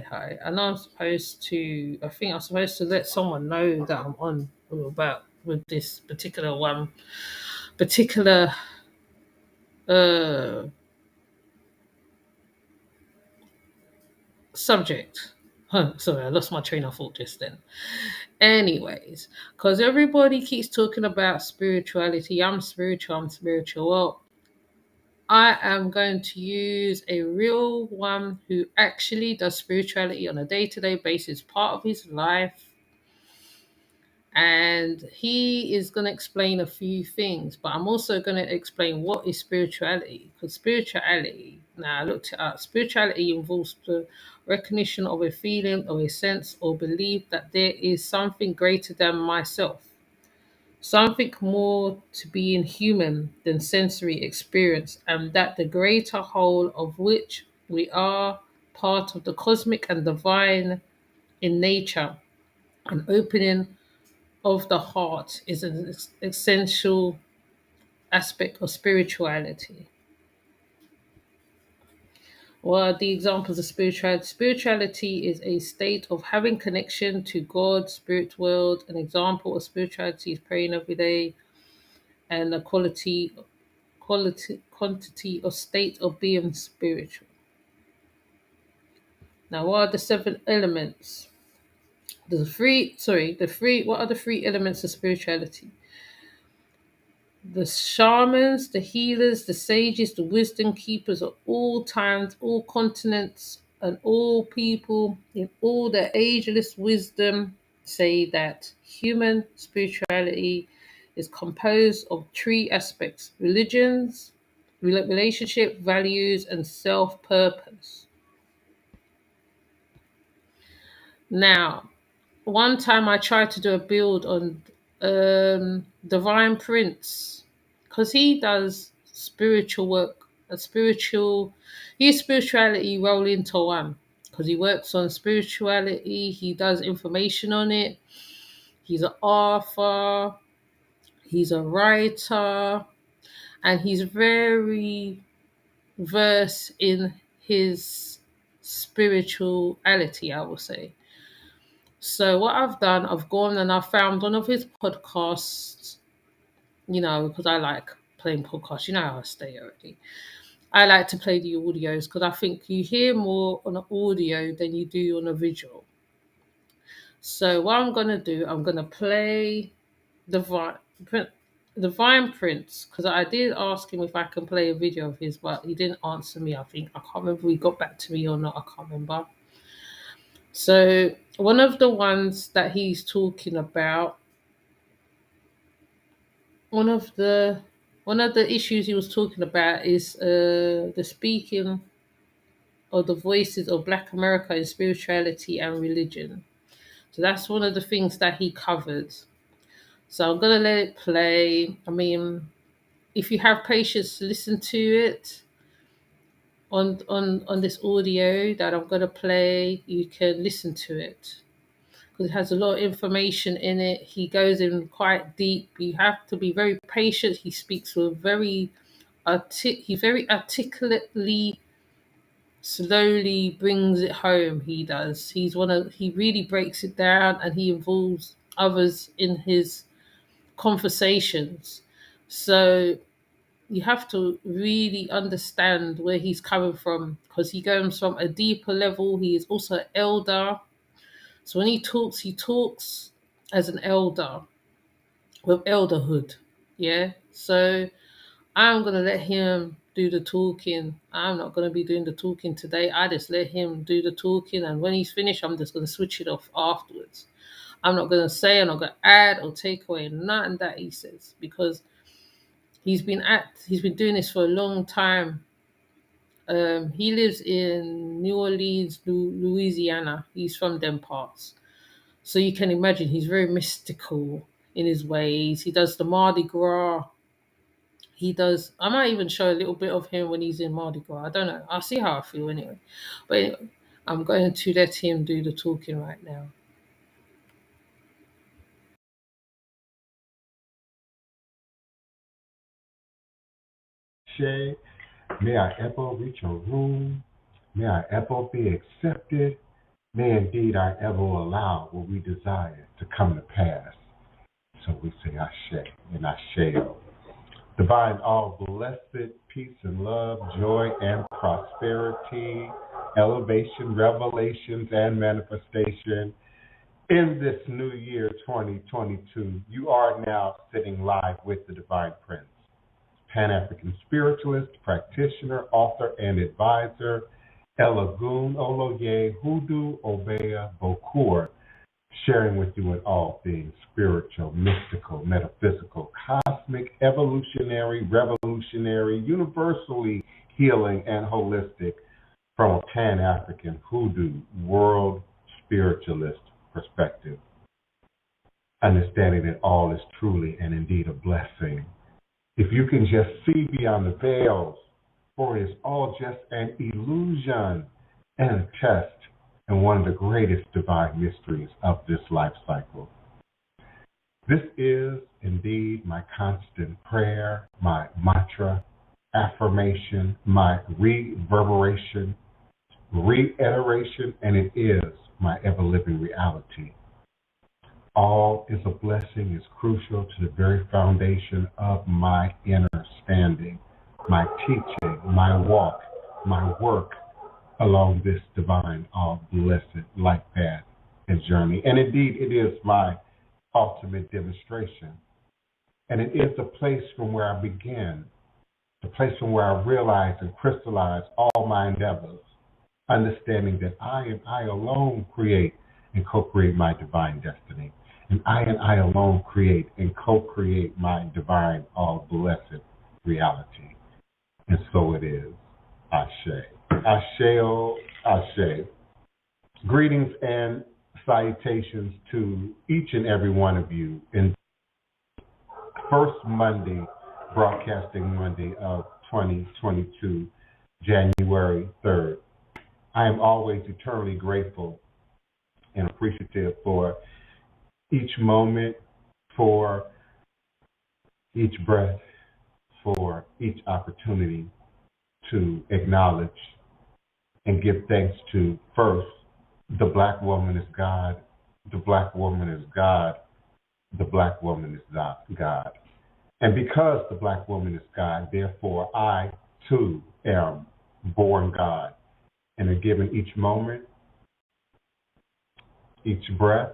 hi. I know I'm supposed to. I think I'm supposed to let someone know that I'm on about with this particular uh subject. Huh, sorry, I lost my train of thought just then. Anyways, because everybody keeps talking about spirituality. I'm spiritual. I'm spiritual. Well, I am going to use a real one who actually does spirituality on a day to day basis, part of his life. And he is going to explain a few things, but I'm also going to explain what is spirituality. Because spirituality, now I looked it up, spirituality involves the recognition of a feeling or a sense or belief that there is something greater than myself, something more to being human than sensory experience, and that the greater whole of which we are part of the cosmic and divine in nature. An opening of the heart is an essential aspect of spirituality. What are the examples of spirituality? Spirituality is a state of having connection to God, spirit world. An example of spirituality is praying every day, and a quantity or state of being spiritual. Now, what are the seven elements? What are the three elements of spirituality? The shamans, the healers, the sages, the wisdom keepers of all times, all continents, and all people in all their ageless wisdom say that human spirituality is composed of three aspects: religions, relationship, values, and self purpose. Now, one time I tried to do a build on Divine Prince because he does spiritual work, a spiritual, his spirituality roll into one because he works on spirituality, he does information on it, he's an author, he's a writer, and he's very versed in his spirituality, I will say. So what I've done, I've gone and I found one of his podcasts, because I like playing podcasts. You know how I stay already. I like to play the audios because I think you hear more on an audio than you do on a visual. So what I'm gonna do, I'm gonna play Divine Prin- Divine Prince because I did ask him if I can play a video of his, but he didn't answer me. I think I can't remember if he got back to me or not. I can't remember. So one of the ones that he's talking about, one of the one of the issues he was talking about is the speaking of the voices of Black America in spirituality and religion. So that's one of the things that he covered. So I'm gonna let it play. I mean, if you have patience to listen to it on this audio that I'm gonna play, you can listen to it because it has a lot of information in it. He goes in quite deep. You have to be very patient. He speaks with he very articulately, slowly brings it home. He does. He really breaks it down and he involves others in his conversations. So you have to really understand where he's coming from because he goes from a deeper level. He is also an elder. So when he talks as an elder with elderhood. Yeah. So I'm gonna let him do the talking. I'm not gonna be doing the talking today. I just let him do the talking, and when he's finished, I'm just gonna switch it off afterwards. I'm not gonna say, I'm not gonna add or take away nothing that he says because he's been doing this for a long time. He lives in New Orleans, Louisiana. He's from them parts. So you can imagine he's very mystical in his ways. He does the Mardi Gras. He does. I might even show a little bit of him when he's in Mardi Gras. I don't know. I'll see how I feel anyway. But anyway, I'm going to let him do the talking right now. Shay, may our echo reach your room. May our echo be accepted. may indeed our ever allow what we desire to come to pass. So we say Ashe and Asheo. Divine all blessed peace and love, joy and prosperity, elevation, revelations, and manifestation in this new year 2022. You are now sitting live with the Divine Prince, Pan-African spiritualist, practitioner, author, and advisor, Elagun Oloye Hudu Obeya Bokur, sharing with you in all things spiritual, mystical, metaphysical, cosmic, evolutionary, revolutionary, universally healing, and holistic from a Pan-African hoodoo world spiritualist perspective. Understanding that all is truly and indeed a blessing. If you can just see beyond the veils, for it is all just an illusion and a test and one of the greatest divine mysteries of this life cycle. This is indeed my constant prayer, my mantra, affirmation, my reverberation, reiteration, and it is my ever-living reality. All is a blessing is crucial to the very foundation of my inner standing, my teaching, my walk, my work along this divine, all blessed life path and journey. And indeed, it is my ultimate demonstration. And it is the place from where I begin, the place from where I realize and crystallize all my endeavors, understanding that I and I alone create and co-create my divine destiny. And I alone create and co-create my divine, all blessed reality. And so it is. Ashe. Asheo, Ashe. Greetings and salutations to each and every one of you in first Monday, broadcasting Monday of 2022, January 3rd. I am always eternally grateful and appreciative for each moment, for each breath, for each opportunity to acknowledge and give thanks to, first, the Black woman is God, the Black woman is God, the Black woman is God. And because the Black woman is God, therefore I, too, am born God. And are given each moment, each breath,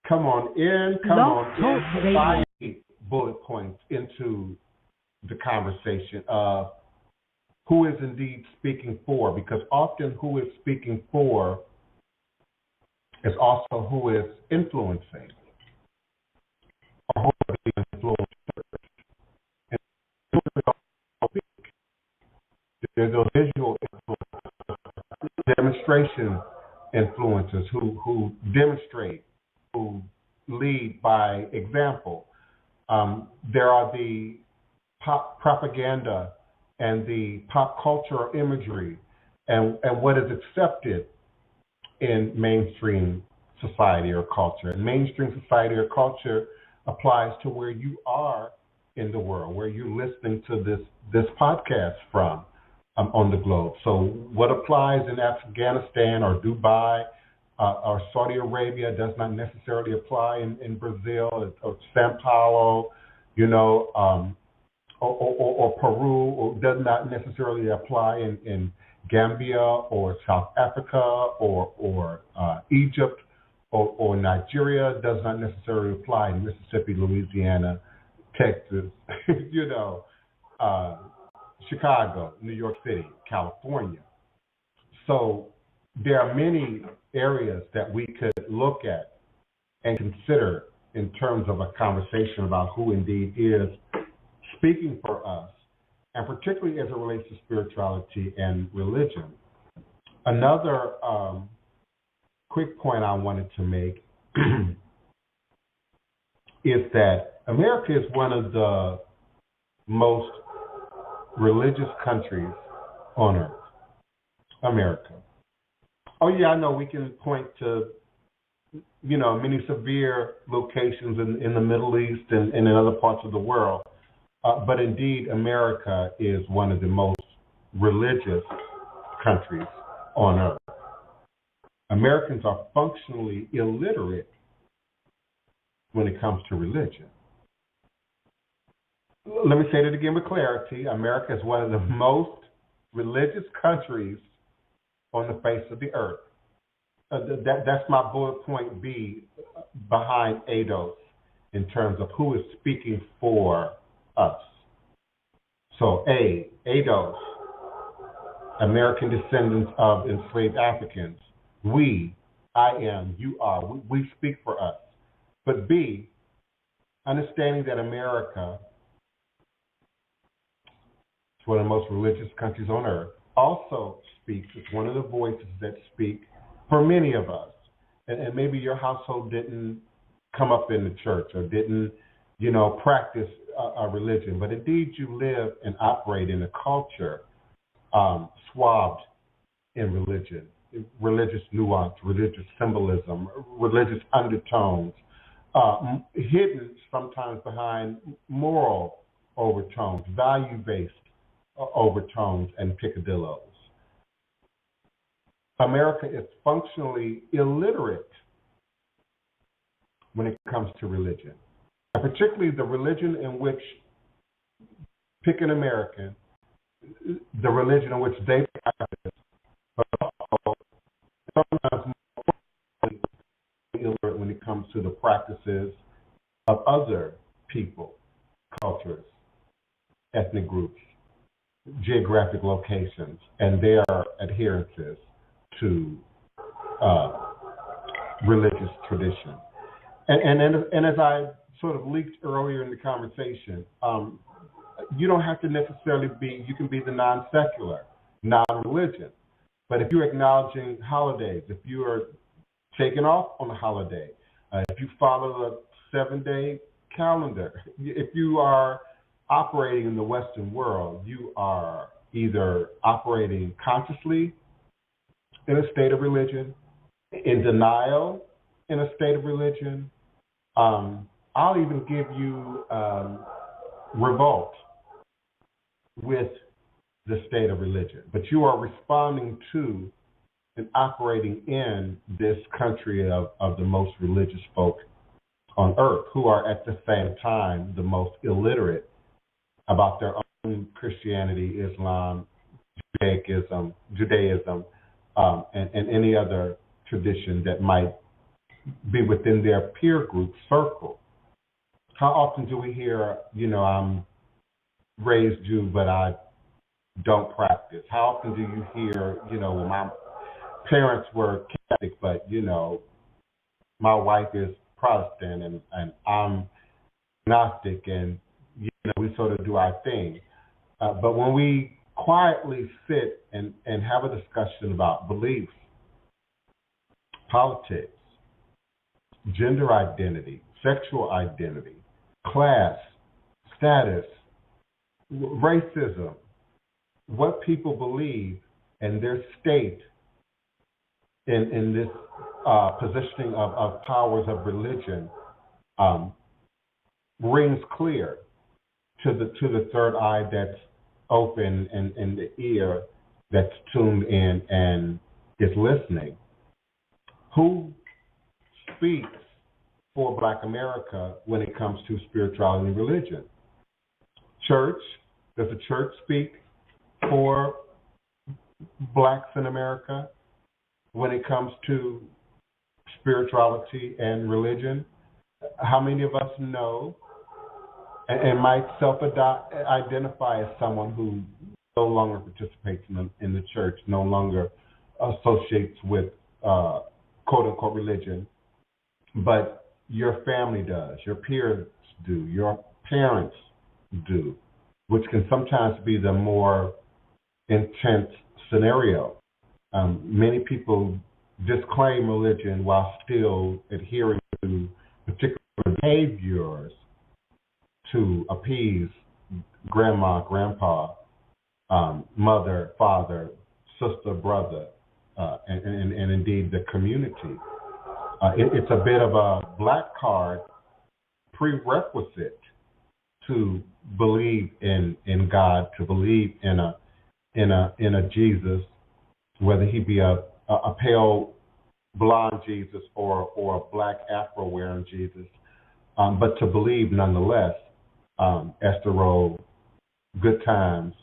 come on in, five bullet points into the conversation of who is indeed speaking for, because often who is speaking for is also who is influencing, or who is being influenced. And there's those visual influencers, demonstration influencers who demonstrate, who lead by example. There are the pop propaganda and the pop culture imagery and what is accepted in mainstream society or culture. And mainstream society or culture applies to where you are in the world, where you're listening to this podcast from on the globe. So what applies in Afghanistan or Dubai or Saudi Arabia does not necessarily apply in Brazil or Sao Paulo, or Peru, or does not necessarily apply in Gambia or South Africa or Egypt or Nigeria, does not necessarily apply in Mississippi, Louisiana, Texas, Chicago, New York City, California. So there are many areas that we could look at and consider in terms of a conversation about who indeed is speaking for us, and particularly as it relates to spirituality and religion. Another quick point I wanted to make is that America is one of the most religious countries on earth. America. Oh yeah, I know we can point to many severe locations in the Middle East and in other parts of the world. But indeed, America is one of the most religious countries on earth. Americans are functionally illiterate when it comes to religion. Let me say that again with clarity. America is one of the most religious countries on the face of the earth. That's my bullet point B behind ADOS in terms of who is speaking for us. So A, ADOS, American descendants of enslaved Africans. We, I am, you are, we speak for us. But B, understanding that America is one of the most religious countries on earth, also speaks, it's one of the voices that speak for many of us. And maybe your household didn't come up in the church or didn't, practice a religion, but indeed you live and operate in a culture swabbed in religion, religious nuance, religious symbolism, religious undertones, hidden sometimes behind moral overtones, value-based overtones, and picadillos. America is functionally illiterate when it comes to religion, and particularly the religion in which, pick an American, the religion in which they practice, but also sometimes more illiterate when it comes to the practices of other people, cultures, ethnic groups, geographic locations, and their adherences to religious tradition. And as I sort of leaked earlier in the conversation, you don't have to necessarily you can be the non-secular, non-religion. But if you're acknowledging holidays, if you are taking off on a holiday, if you follow a 7-day calendar, if you are operating in the Western world, you are either operating consciously in a state of religion, in denial in a state of religion. I'll even give you revolt with the state of religion. But you are responding to and operating in this country of the most religious folk on earth, who are at the same time the most illiterate about their own Christianity, Islam, Judaism, and any other tradition that might be within their peer group circle. How often do we hear, I'm raised Jew, but I don't practice? How often do you hear, well, my parents were Catholic, but, my wife is Protestant and I'm Gnostic, and, we sort of do our thing. But when we quietly sit and have a discussion about beliefs, politics, gender identity, sexual identity, class, status, racism, what people believe and their state in this positioning of powers of religion rings clear to the third eye that's open and the ear that's tuned in and is listening. Who speaks for Black America when it comes to spirituality and religion? Church. Does the church speak for Blacks in America when it comes to spirituality and religion? How many of us know and might self-identify as someone who no longer participates in the church, no longer associates with quote-unquote religion, but your family does, your peers do, your parents do, which can sometimes be the more intense scenario. Many people disclaim religion while still adhering to particular behaviors to appease grandma, grandpa, mother, father, sister, brother, and indeed the community. It's a bit of a black card prerequisite to believe in God, to believe in a Jesus, whether he be a pale blonde Jesus or a black Afro wearing Jesus, but to believe nonetheless. Esther Rowe, Good Times,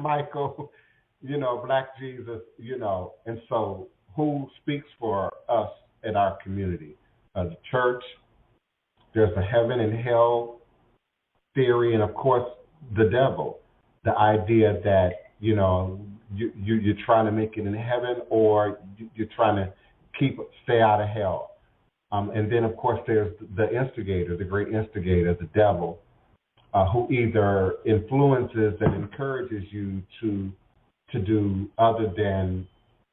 Michael, Black Jesus, and so who speaks for us in our community? The church. There's a heaven and hell theory, and of course the devil. The idea that you're trying to make it in heaven, or you're trying to stay out of hell. And then of course there's the instigator, the great instigator, the devil, who either influences and encourages you to do other than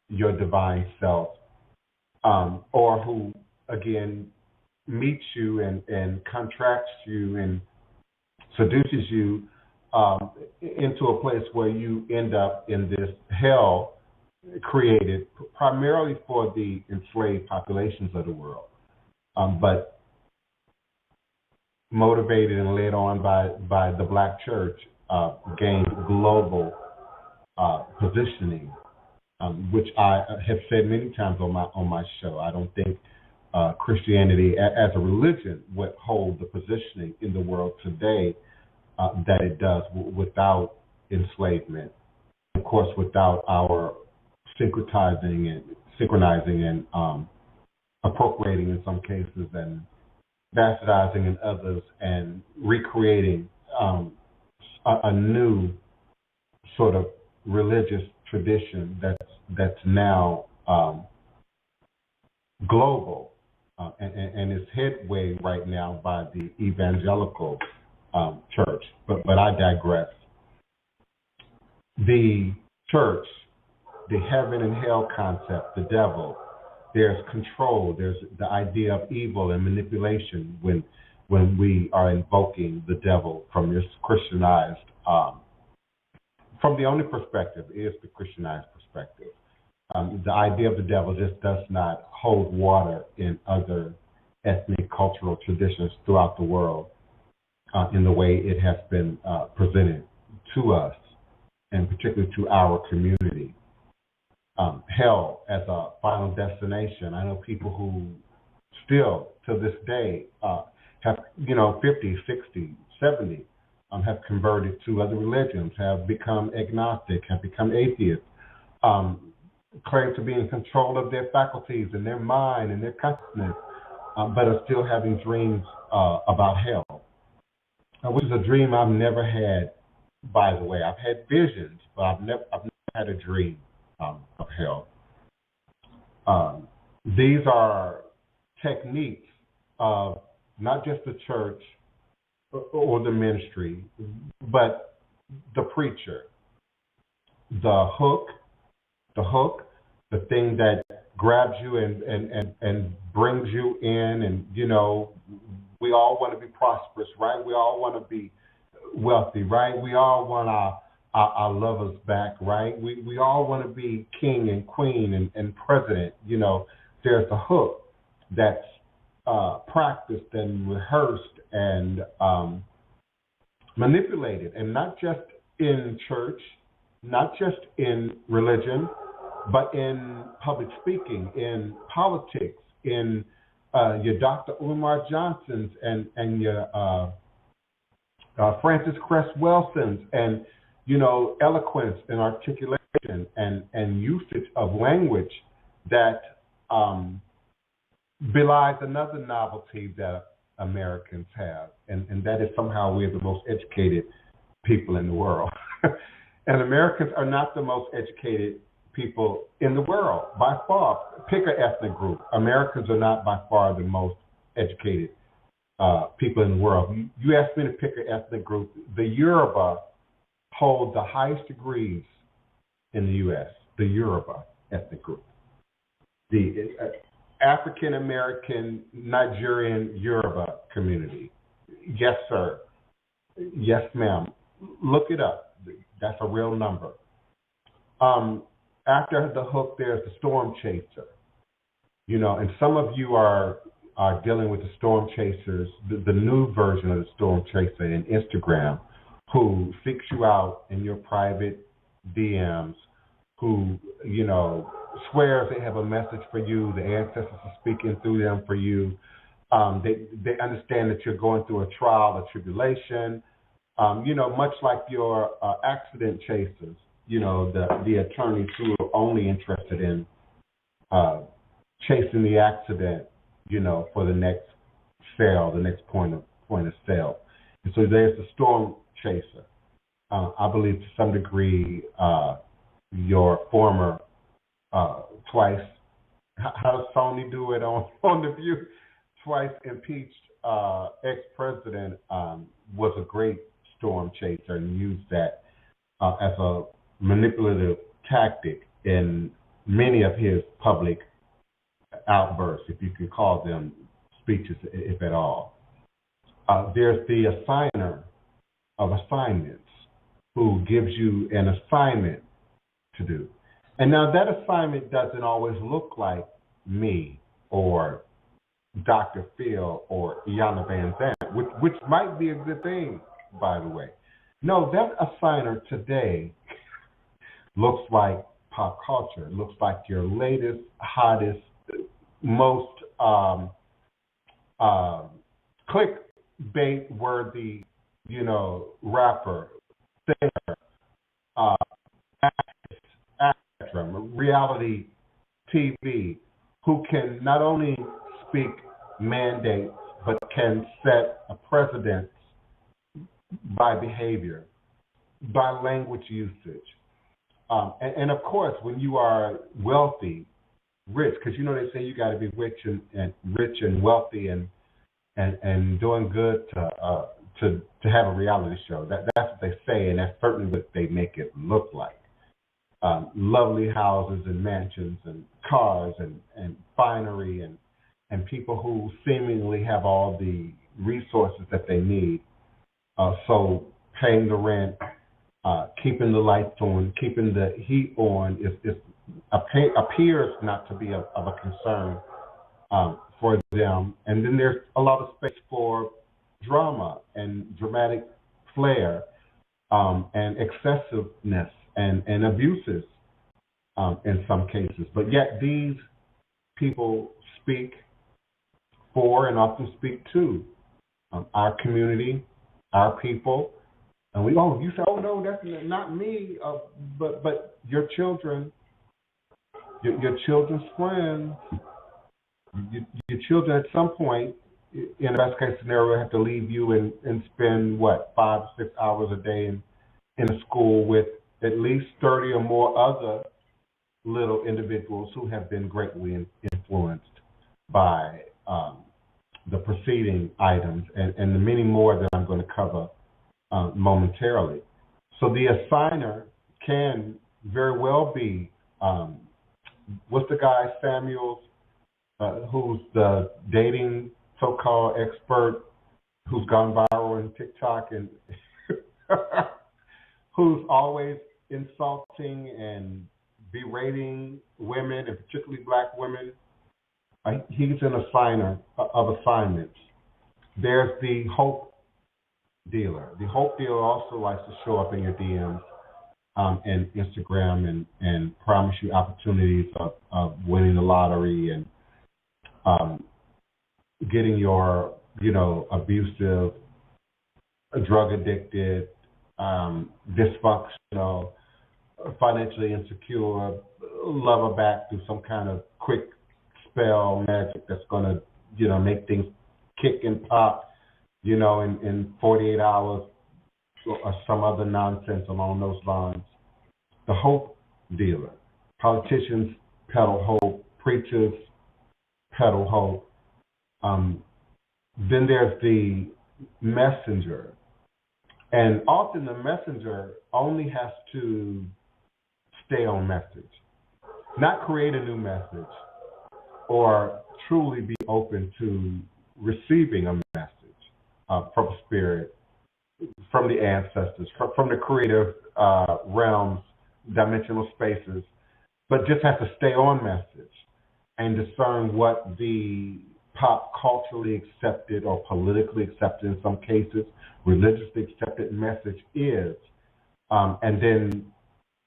your divine self, or who again meets you and contracts you and seduces you into a place where you end up in this hell created primarily for the enslaved populations of the world, but motivated and led on by the Black church, gained global positioning, which I have said many times on my show. I don't think Christianity as a religion would hold the positioning in the world today that it does without enslavement. Of course, without our synchronizing and appropriating in some cases and bastardizing in others and recreating a new sort of religious tradition that's now global and is headway right now by the evangelical church. But I digress. The church, the heaven and hell concept, the devil, there's control, there's the idea of evil and manipulation when we are invoking the devil from this Christianized, from the only perspective is the Christianized perspective. The idea of the devil just does not hold water in other ethnic cultural traditions throughout the world in the way it has been presented to us, and particularly to our community. Hell as a final destination. I know people who still, to this day, have, 50, 60, 70, have converted to other religions, have become agnostic, have become atheists, claim to be in control of their faculties and their mind and their consciousness, but are still having dreams about hell, which is a dream I've never had, by the way. I've had visions, but I've never had a dream of hell. These are techniques of not just the church or the ministry, but the preacher. The hook, the thing that grabs you and brings you in, and we all want to be prosperous, right? We all want to be wealthy, right? We all want our lovers back, right? We all want to be king and queen and president. There's a hook that's practiced and rehearsed and manipulated, and not just in church, not just in religion, but in public speaking, in politics, in your Dr. Umar Johnsons and your Francis Cress Welsons, and eloquence and articulation and usage of language that belies another novelty that Americans have, and that is somehow we're the most educated people in the world. And Americans are not the most educated people in the world, by far. Pick an ethnic group. Americans are not by far the most educated people in the world. You ask me to pick an ethnic group. The Yoruba hold the highest degrees in the U.S., the Yoruba ethnic group. The African American Nigerian Yoruba community. Yes, sir. Yes, ma'am. Look it up. That's a real number. After the hook, there's the storm chaser. And some of you are dealing with the storm chasers, the new version of the storm chaser in Instagram, who seeks you out in your private DMs, who, swears they have a message for you, the ancestors are speaking through them for you. They understand that you're going through a trial or tribulation, much like your accident chasers, the attorneys who are only interested in chasing the accident, for the next sale, the next point of sale. And so there's the storm chaser. I believe to some degree your former twice, how does Sony do it on The View? Twice impeached ex-president was a great storm chaser and used that as a manipulative tactic in many of his public outbursts, if you could call them speeches, if at all. There's the assigner of assignments who gives you an assignment to do. And now that assignment doesn't always look like me or Dr. Phil or Iyanla Vanzant, which might be a good thing, by the way. No, that assigner today looks like pop culture. It looks like your latest, hottest, most clickbait-worthy, rapper, singer, actress, reality TV, who can not only speak mandates, but can set a precedent by behavior, by language usage. And of course, when you are wealthy, rich, because they say you got to be rich and wealthy and doing good to have a reality show. That's what they say, and that's certainly what they make it look like. Lovely houses and mansions and cars and finery and people who seemingly have all the resources that they need. So paying the rent, keeping the lights on, keeping the heat on appears not to be of a concern for them. And then there's a lot of space for drama and dramatic flair and excessiveness and abuses in some cases. But yet these people speak for and often speak to our community, our people. And you say, oh no, that's not me. But your children, your children's friends, your children at some point, in the best case scenario, have to leave you and spend 5 to 6 hours a day in a school with at least 30 or more other little individuals who have been greatly influenced by the preceding items and the many more that I'm going to cover momentarily. So the assigner can very well be, what's the guy, Samuels, who's the dating so-called expert who's gone viral on TikTok and who's always insulting and berating women, and particularly black women. He's an assigner of assignments. There's the hope dealer. The hope dealer also likes to show up in your DMs and Instagram and promise you opportunities of winning the lottery and getting your, abusive, drug addicted, dysfunctional, financially insecure lover back through some kind of quick spell magic that's going to, make things kick and pop, in 48 hours or some other nonsense along those lines. The hope dealer. Politicians peddle hope. Preachers peddle hope. Then there's the messenger. And often the messenger only has to stay on message, not create a new message or truly be open to receiving a message from spirit, from the ancestors, from the creative realms, dimensional spaces, but just has to stay on message. and discern what the pop culturally accepted or politically accepted, in some cases, religiously accepted message is, and then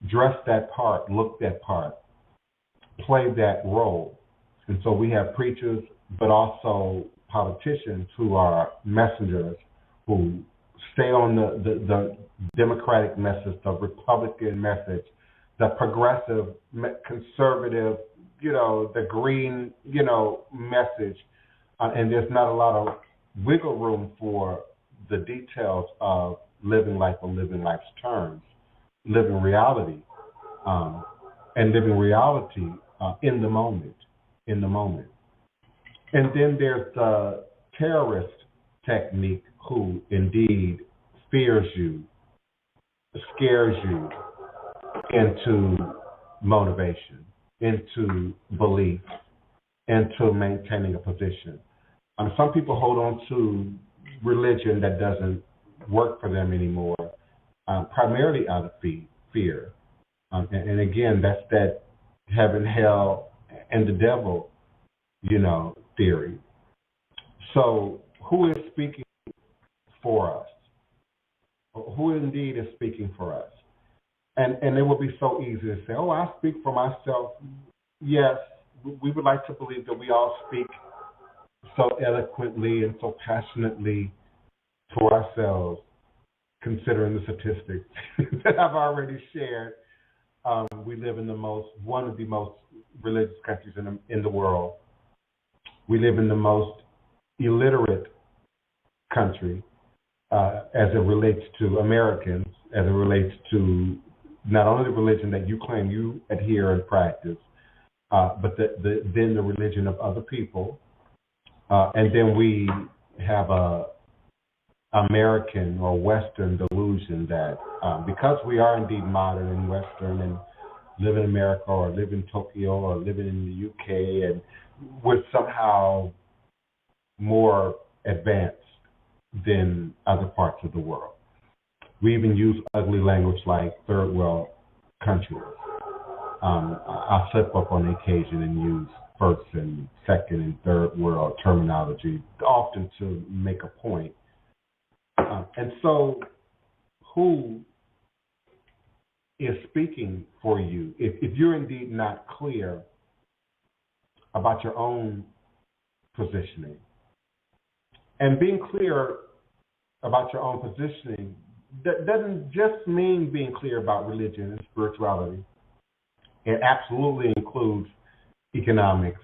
dress that part, look that part, play that role. And so we have preachers, but also politicians who are messengers, who stay on the Democratic message, the Republican message, the progressive, conservative, the green, message. And there's not a lot of wiggle room for the details of living life on living life's terms, living reality, and living reality in the moment. And then there's the terrorist technique who indeed fears you, scares you into motivation, into belief, into maintaining a position. Some people hold on to religion that doesn't work for them anymore, primarily out of fear. And again, that's that heaven, hell, and the devil, theory. So who is speaking for us? Who indeed is speaking for us? And it would be so easy to say, oh, I speak for myself. Yes, we would like to believe that we all speak so eloquently and so passionately for ourselves, considering the statistics that I've already shared. We live in one of the most religious countries in the world. We live in the most illiterate country as it relates to Americans, as it relates to not only the religion that you claim you adhere and practice, but then the religion of other people. And then we have a American or Western delusion that because we are indeed modern and Western and live in America or live in Tokyo or living in the UK, and we're somehow more advanced than other parts of the world. We even use ugly language like third world countries. I slip up on occasion and use first and second and third world terminology, often to make a point. And so who is speaking for you? If you're indeed not clear about your own positioning, and being clear about your own positioning that doesn't just mean being clear about religion and spirituality. It absolutely includes economics,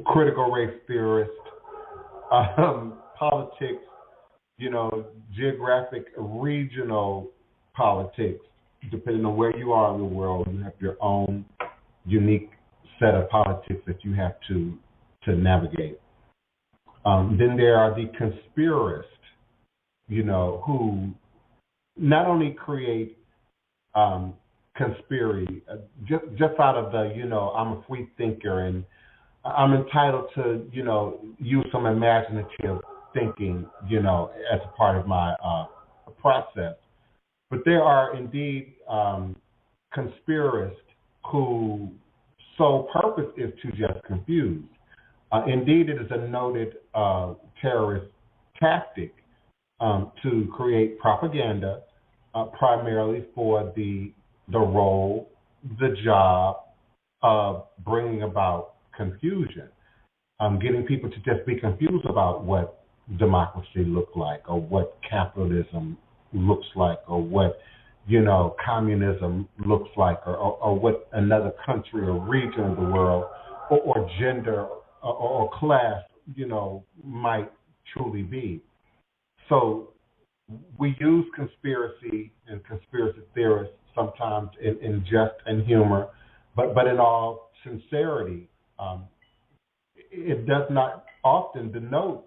critical race theorists, politics, geographic, regional politics, depending on where you are in the world. You have your own unique set of politics that you have to navigate. Then there are the conspiracists, who not only create conspiracy just out of the, I'm a free thinker and I'm entitled to, use some imaginative thinking, as a part of my process. But there are indeed conspiracists whose sole purpose is to just confuse. Indeed, it is a noted terrorist tactic to create propaganda, primarily for the role, the job of bringing about confusion, getting people to just be confused about what democracy looks like, or what capitalism looks like, or what communism looks like, or what another country or region of the world, or gender or class, might truly be. So we use conspiracy and conspiracy theorists sometimes in jest and humor, but in all sincerity, it does not often denote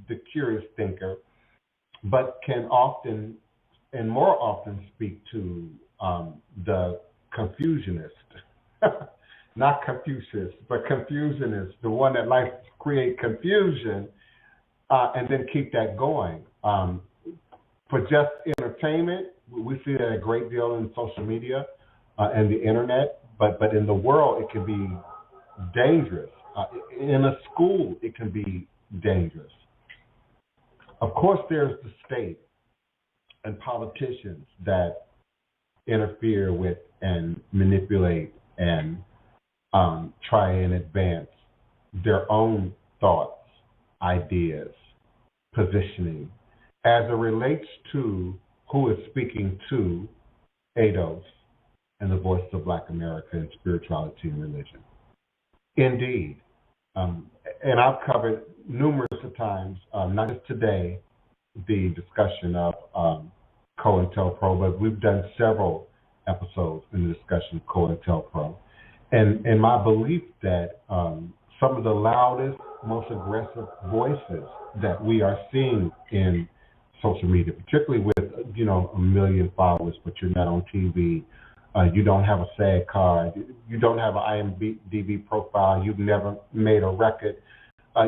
the curious thinker, but can often and more often speak to the confusionist. Not Confucius, but confusionist, the one that likes to create confusion and then keep that going. For just entertainment, we see that a great deal in social media and the internet, but in the world, it can be dangerous. In a school, it can be dangerous. Of course, there's the state and politicians that interfere with and manipulate and try and advance their own thoughts, ideas, positioning as it relates to who is speaking to ADOS and the voice of Black America and spirituality and religion. Indeed. And I've covered numerous of times, not just today, the discussion of COINTELPRO, but we've done several episodes in the discussion of COINTELPRO. And my belief that some of the loudest, most aggressive voices that we are seeing in social media, particularly with, 1 million followers, but you're not on TV, you don't have a SAG card, you don't have an IMDb profile, you've never made a record,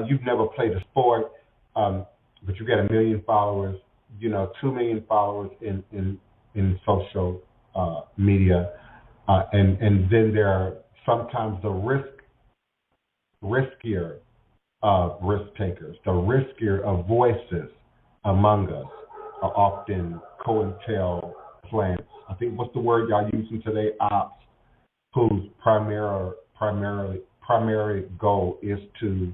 you've never played a sport, but you got 1 million followers, 2 million followers in social media, and then there are sometimes the riskier of risk takers, the riskier of voices among us are often COINTEL plants. I think what's the word y'all using today? Ops, whose primary goal is to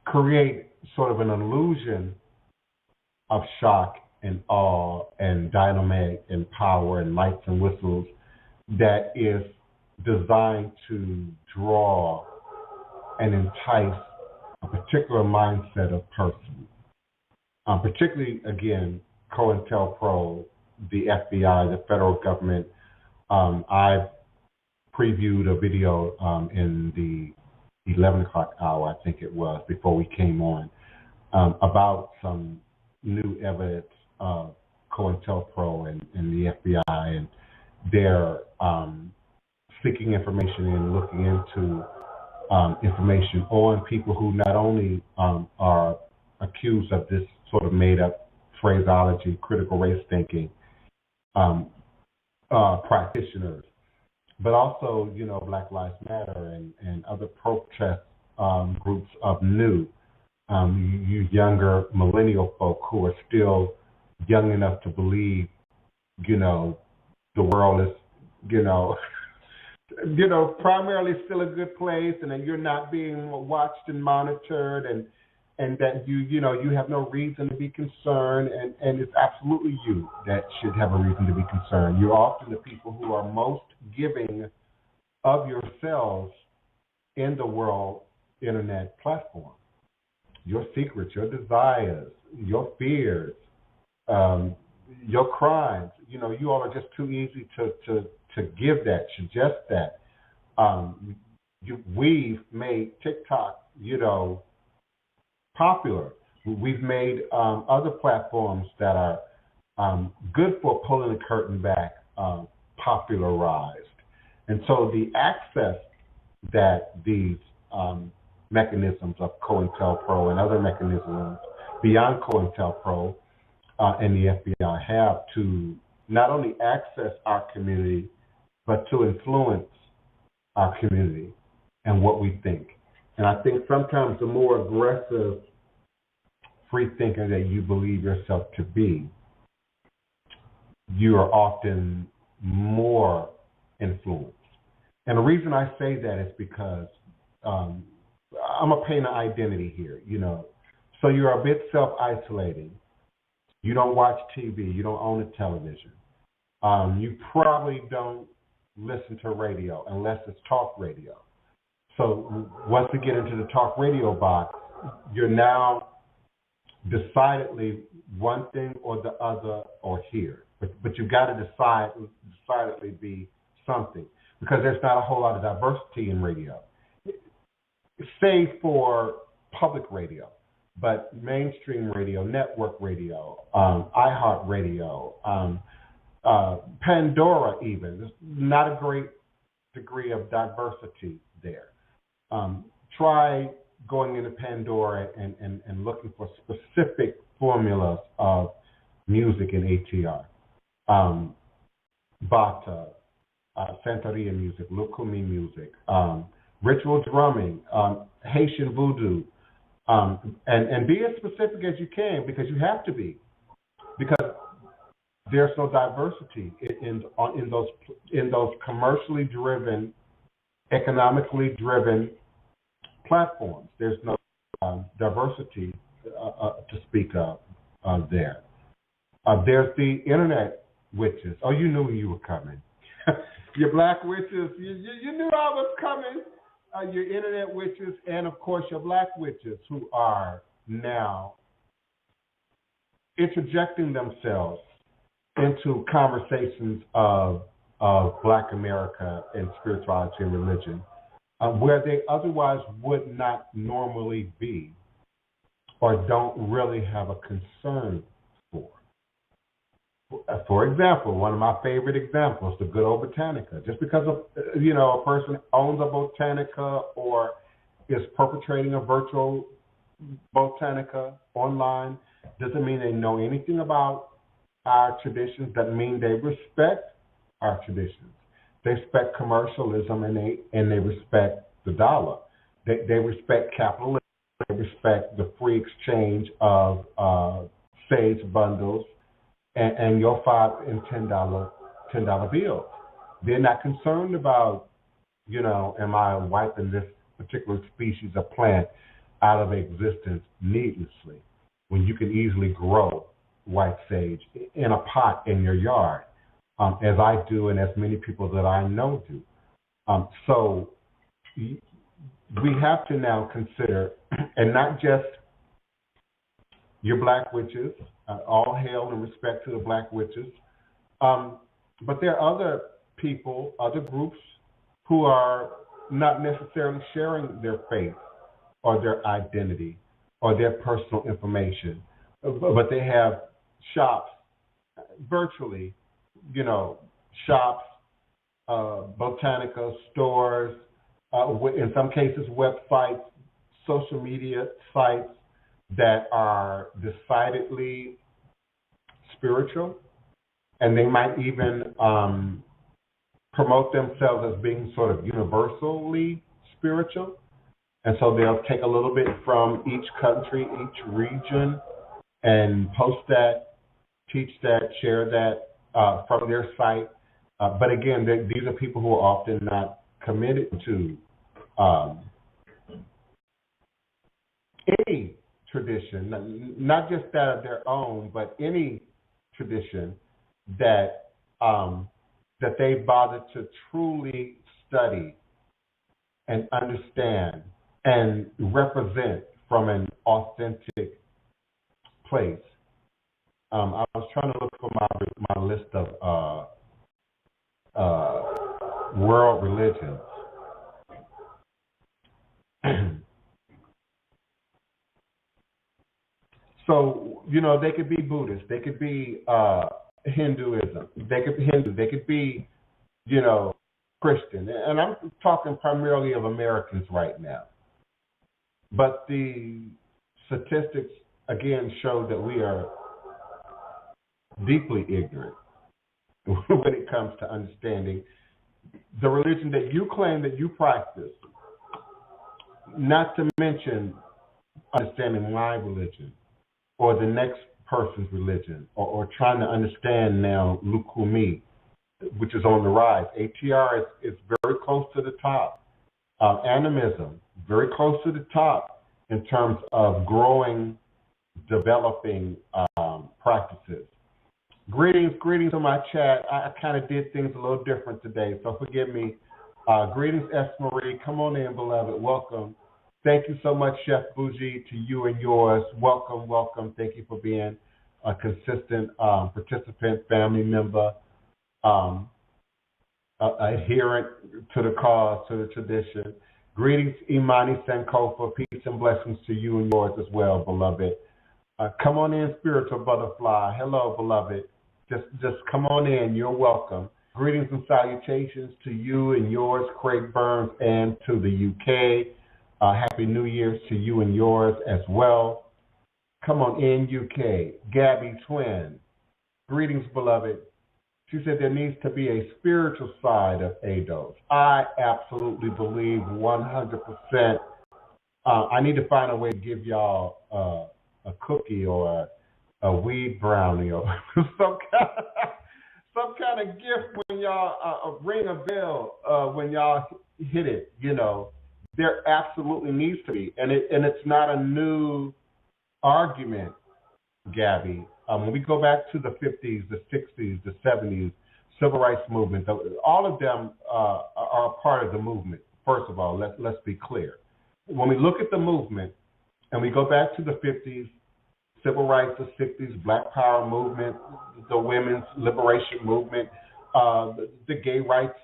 create sort of an illusion of shock and awe and dynamite and power and lights and whistles that is designed to draw and entice a particular mindset of person. Particularly, again, COINTELPRO, the FBI, the federal government. I previewed a video in the 11 o'clock hour, I think it was, before we came on, about some new evidence of COINTELPRO and the FBI, and they're seeking information and looking into information on people who not only are accused of this sort of made-up phraseology, critical race thinking, practitioners, but also, Black Lives Matter and other protest groups of new, you younger millennial folk who are still young enough to believe, the world is, primarily still a good place, and that you're not being watched and monitored, and that you have no reason to be concerned, and it's absolutely you that should have a reason to be concerned. You're often the people who are most giving of yourselves in the world internet platform. Your secrets, your desires, your fears, your crimes, you all are just too easy to give that, suggest that. We've made TikTok, popular. We've made other platforms that are good for pulling the curtain back, popularized. And so the access that these mechanisms of COINTELPRO and other mechanisms beyond COINTELPRO and the FBI have to not only access our community, but to influence our community and what we think. And I think sometimes the more aggressive free thinker that you believe yourself to be, you are often more influenced. And the reason I say that is because I'm going to paint an identity here, So you're a bit self-isolating. You don't watch TV. You don't own a television. You probably don't listen to radio unless it's talk radio. So once we get into the talk radio box, you're now decidedly one thing or the other or here. But you've got to decidedly be something, because there's not a whole lot of diversity in radio, save for public radio. But mainstream radio, network radio, iHeartRadio, Pandora even, there's not a great degree of diversity there. Try going into Pandora and looking for specific formulas of music in ATR. bata, Santeria music, Lukumi music, ritual drumming, Haitian voodoo, and be as specific as you can because you have to be because there's no diversity in those commercially driven, economically driven platforms. There's no diversity to speak of there. There's the internet witches. Oh, you knew you were coming. Your black witches, you knew I was coming. Your internet witches, and of course your black witches who are now interjecting themselves into conversations of Black America and spirituality and religion, where they otherwise would not normally be or don't really have a concern for. For example, one of my favorite examples, the good old Botanica. Just because a person owns a Botanica or is perpetrating a virtual Botanica online doesn't mean they know anything about our traditions. Doesn't mean they respect our traditions. They respect commercialism and they respect the dollar. They respect capitalism. They respect the free exchange of sage bundles and your $5 and $10 bills. They're not concerned about, am I wiping this particular species of plant out of existence needlessly when you can easily grow white sage in a pot in your yard, as I do and as many people that I know do. So we have to now consider, and not just your black witches, all hail and respect to the black witches, but there are other people, other groups who are not necessarily sharing their faith or their identity or their personal information, but they have shops, virtually, shops, Botanica stores, in some cases websites, social media sites that are decidedly spiritual, and they might even promote themselves as being sort of universally spiritual. And so they'll take a little bit from each country, each region, and post that, teach that, share that from their site. But again, these are people who are often not committed to any tradition, not just that of their own, but any tradition that that they bother to truly study and understand and represent from an authentic place. I was trying to look for my list of world religions. So, they could be Buddhist, they could be Hinduism, they could be Hindu, they could be, Christian. And I'm talking primarily of Americans right now. But the statistics, again, show that we are deeply ignorant when it comes to understanding the religion that you claim that you practice, not to mention understanding my religion or the next person's religion, or trying to understand now Lukumi, which is on the rise. ATR is very close to the top. Animism, very close to the top in terms of growing, developing practices. Greetings to my chat. I kind of did things a little different today, so forgive me. Greetings, S. Marie. Come on in, beloved. Welcome. Thank you so much, Chef Bougie, to you and yours. Welcome. Thank you for being a consistent participant, family member, adherent to the cause, to the tradition. Greetings, Imani Sankofa. Peace and blessings to you and yours as well, beloved. Come on in, spiritual butterfly. Hello, beloved. Just come on in. You're welcome. Greetings and salutations to you and yours, Craig Burns, and to the UK. Happy New Year to you and yours as well. Come on in, UK. Gabby Twin. Greetings, beloved. She said there needs to be a spiritual side of ADOS. I absolutely believe 100%. I need to find a way to give y'all a cookie or a weed brownie or some kind of gift when y'all ring a bell when y'all hit it. There absolutely needs to be, and it's not a new argument, Gabby. When we go back to the 50s, the 60s, the 70s, civil rights movement, all of them are a part of the movement. First of all, let's be clear. When we look at the movement and we go back to the 50s, civil rights, the 60s, Black Power movement, the women's liberation movement, the gay rights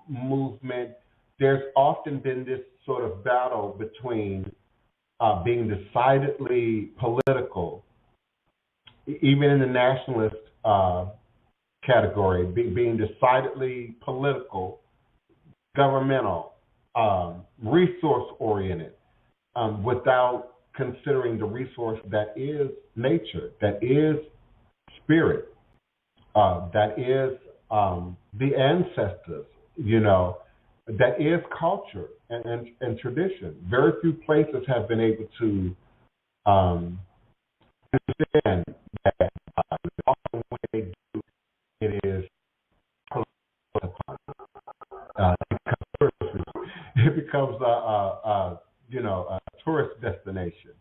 movement, there's often been this sort of battle between being decidedly political, even in the nationalist category, being decidedly political, governmental, resource-oriented, without considering the resource that is nature, that is spirit, that is the ancestors, that is culture and tradition. Very few places have been able to understand that the only way they do it is it becomes a tourist destination.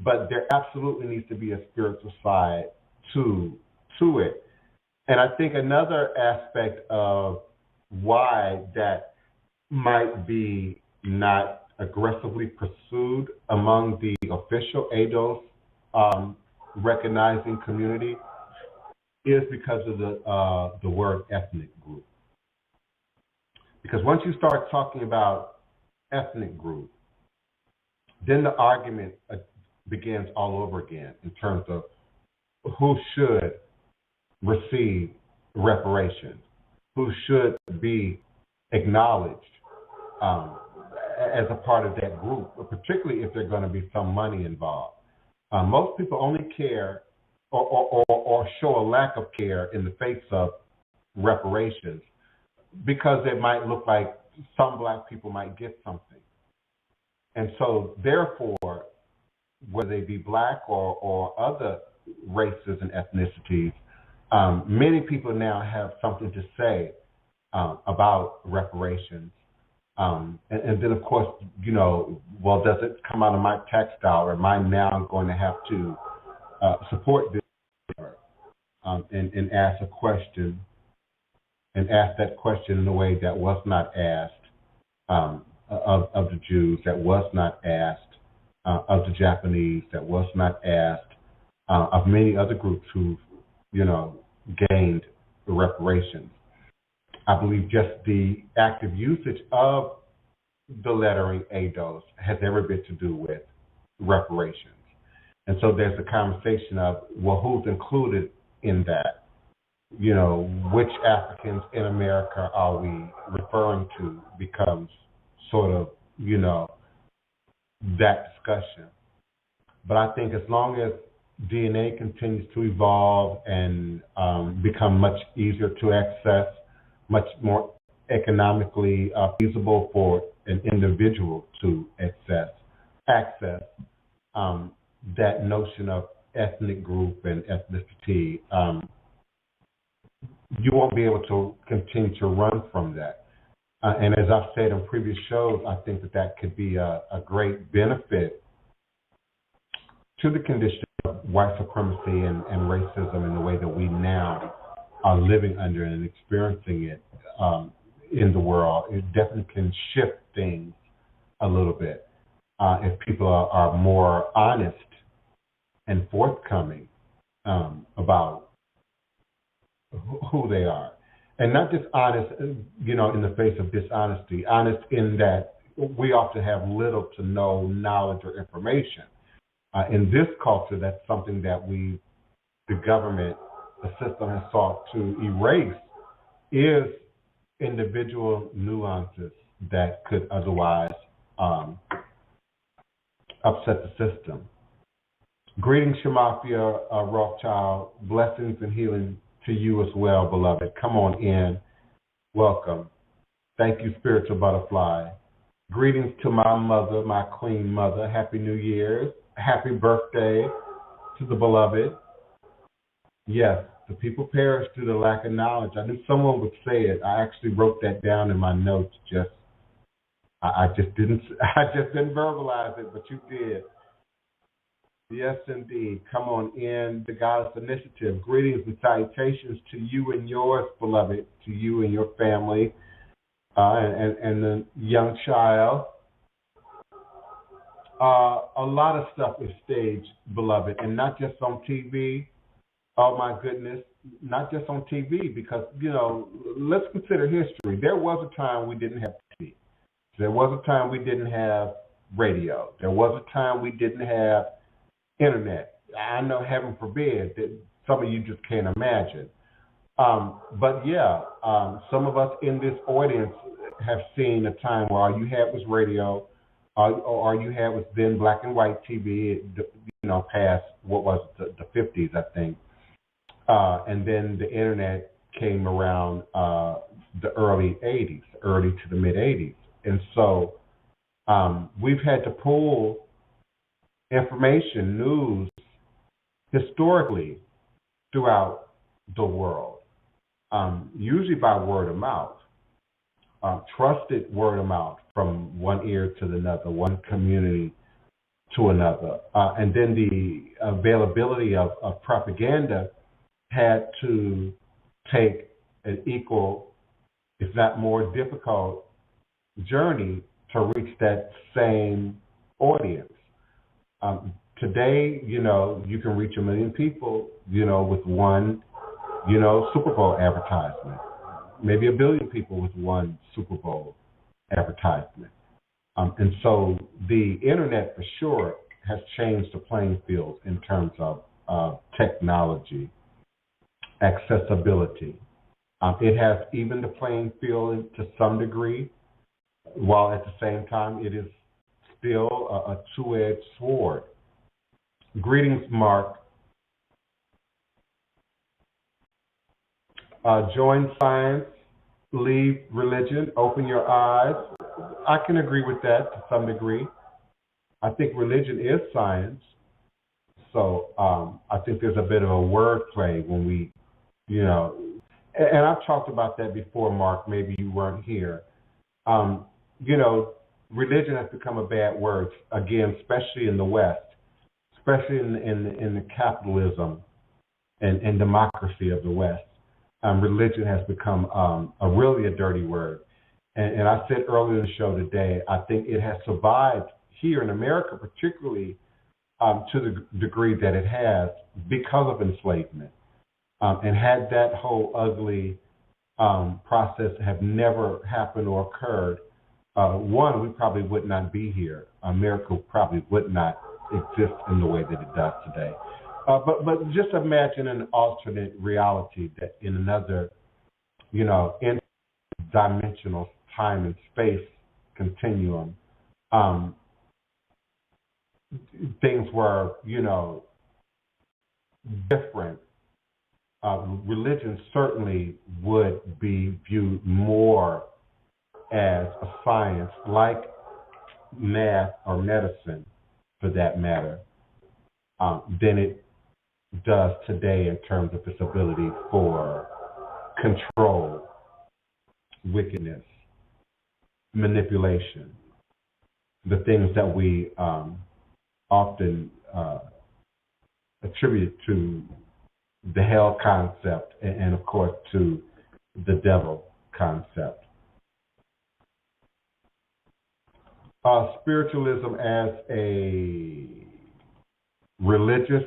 But there absolutely needs to be a spiritual side to it. And I think another aspect of why that might be not aggressively pursued among the official ADOS recognizing community is because of the word ethnic group. Because once you start talking about ethnic group, then the argument begins all over again in terms of who should receive reparations, who should be acknowledged as a part of that group, particularly if there's going to be some money involved. Most people only care or show a lack of care in the face of reparations because it might look like some Black people might get something. And so, therefore, whether they be Black or other races and ethnicities, many people now have something to say about reparations. And then, of course, well, does it come out of my tax dollar? Am I now going to have to support this and ask a question and ask that question in a way that was not asked of the Jews, that was not asked of the Japanese, that was not asked of many other groups who, gained the reparations. I believe just the active usage of the lettering ADOS has every bit to do with reparations. And so there's a conversation of, well, who's included in that? Which Africans in America are we referring to becomes sort of, that discussion. But I think as long as DNA continues to evolve and become much easier to access, much more economically feasible for an individual to access that notion of ethnic group and ethnicity, you won't be able to continue to run from that. And as I've said in previous shows, I think that could be a great benefit to the condition of white supremacy and racism in the way that we now are living under and experiencing it in the world. It definitely can shift things a little bit if people are more honest and forthcoming about who they are. And not just honest, in the face of dishonesty, honest in that we often have little to no knowledge or information. In this culture, that's something that the government, the system has sought to erase, is individual nuances that could otherwise upset the system. Greetings, Shamafia Rothschild. Blessings and healing to you as well, beloved. Come on in. Welcome. Thank you, Spiritual Butterfly. Greetings to my mother, my queen mother. Happy New Year's. Happy birthday to the beloved. Yes, the people perish through the lack of knowledge. I knew someone would say it. I actually wrote that down in my notes. I just didn't verbalize it, but you did. Yes, indeed. Come on in, the Goddess Initiative. Greetings and salutations to you and yours, beloved, to you and your family, and the young child. A lot of stuff is staged, beloved, and not just on TV. Oh, my goodness, not just on TV, because, let's consider history. There was a time we didn't have TV. There was a time we didn't have radio. There was a time we didn't have internet. I know, heaven forbid, that some of you just can't imagine. But yeah, some of us in this audience have seen a time where all you had was radio, or all you had was then black and white TV, past, what was it, the 50s, I think. And then the internet came around the early 80s, early to the mid 80s. And so we've had to pull information, news, historically throughout the world, usually by word of mouth, trusted word of mouth from one ear to another, one community to another. And then the availability of propaganda had to take an equal, if not more difficult, journey to reach that same audience. Today, you can reach 1 million people, with one, Super Bowl advertisement. Maybe 1 billion people with one Super Bowl advertisement. And so the internet, for sure, has changed the playing field in terms of technology, accessibility. It has evened the playing field to some degree, while at the same time it is still a two-edged sword. Greetings, Mark. Join science, leave religion, open your eyes. I can agree with that to some degree. I think religion is science. So I think there's a bit of a wordplay when we, and I've talked about that before, Mark, maybe you weren't here. Religion has become a bad word, again, especially in the West, especially in the capitalism and democracy of the West. Religion has become really a dirty word. And I said earlier in the show today, I think it has survived here in America, particularly to the degree that it has because of enslavement. And had that whole ugly process have never happened or occurred, one, we probably would not be here. America probably would not exist in the way that it does today. But just imagine an alternate reality that in another, dimensional time and space continuum, things were, different. Religion certainly would be viewed more as a science, like math or medicine, for that matter, than it does today in terms of its ability for control, wickedness, manipulation, the things that we often attribute to the hell concept and of course, to the devil concept. Spiritualism as a religious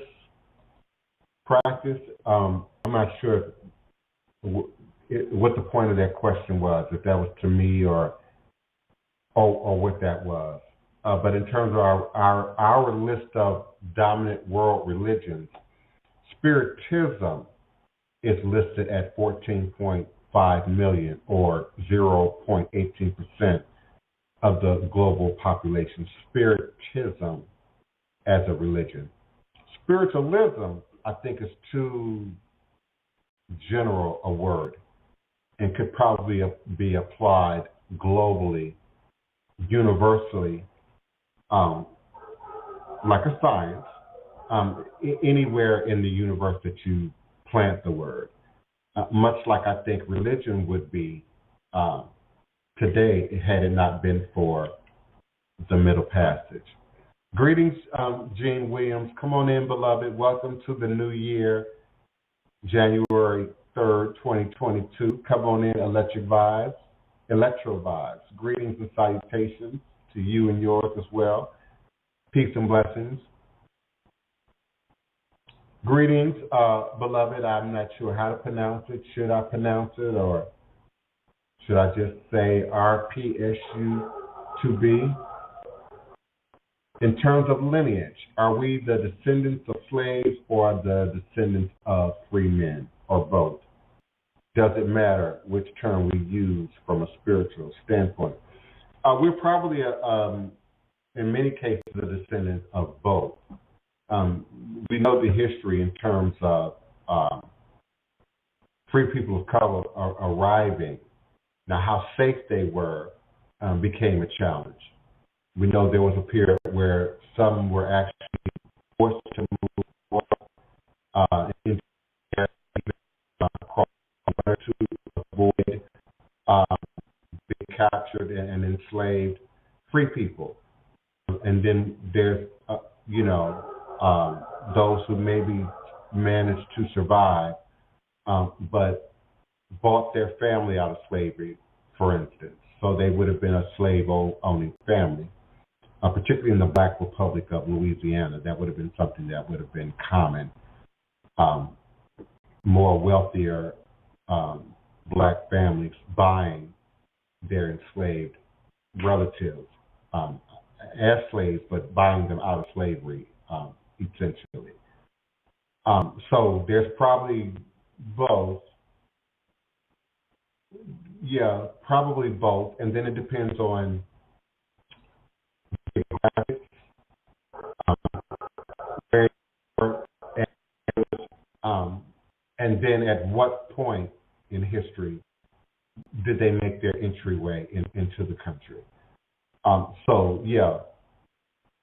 practice, I'm not sure what the point of that question was, if that was to me or what that was. But in terms of our list of dominant world religions, Spiritism is listed at 14.5 million, or 0.18% of the global population. Spiritism as a religion. Spiritualism, I think, is too general a word and could probably be applied globally, universally, um, like a science, anywhere in the universe that you plant the word. Much like I think religion would be uh, today had it not been for the Middle Passage. Greetings, Gene Williams. Come on in, beloved. Welcome to the new year, January 3rd, 2022. Come on in, Electro Vibes. Greetings and salutations to you and yours as well. Peace and blessings. Greetings, beloved. I'm not sure how to pronounce it. Should I pronounce it, or should I just say RPSU2B? In terms of lineage, are we the descendants of slaves or the descendants of free men, or both? Does it matter which term we use from a spiritual standpoint? We're probably, in many cases, a descendant of both. We know the history in terms of free people of color arriving. Now, how safe they were became a challenge. We know there was a period where some were actually forced to move into to avoid being captured and enslaved free people. And then there's, those who maybe managed to survive, but bought their family out of slavery, for instance. So they would have been a slave-owning family. Particularly in the Black Republic of Louisiana, that would have been something that would have been common. More wealthier Black families buying their enslaved relatives as slaves, but buying them out of slavery, essentially. So there's probably both. Yeah, probably both. And then it depends on and then at what point in history did they make their entryway into the country? So yeah,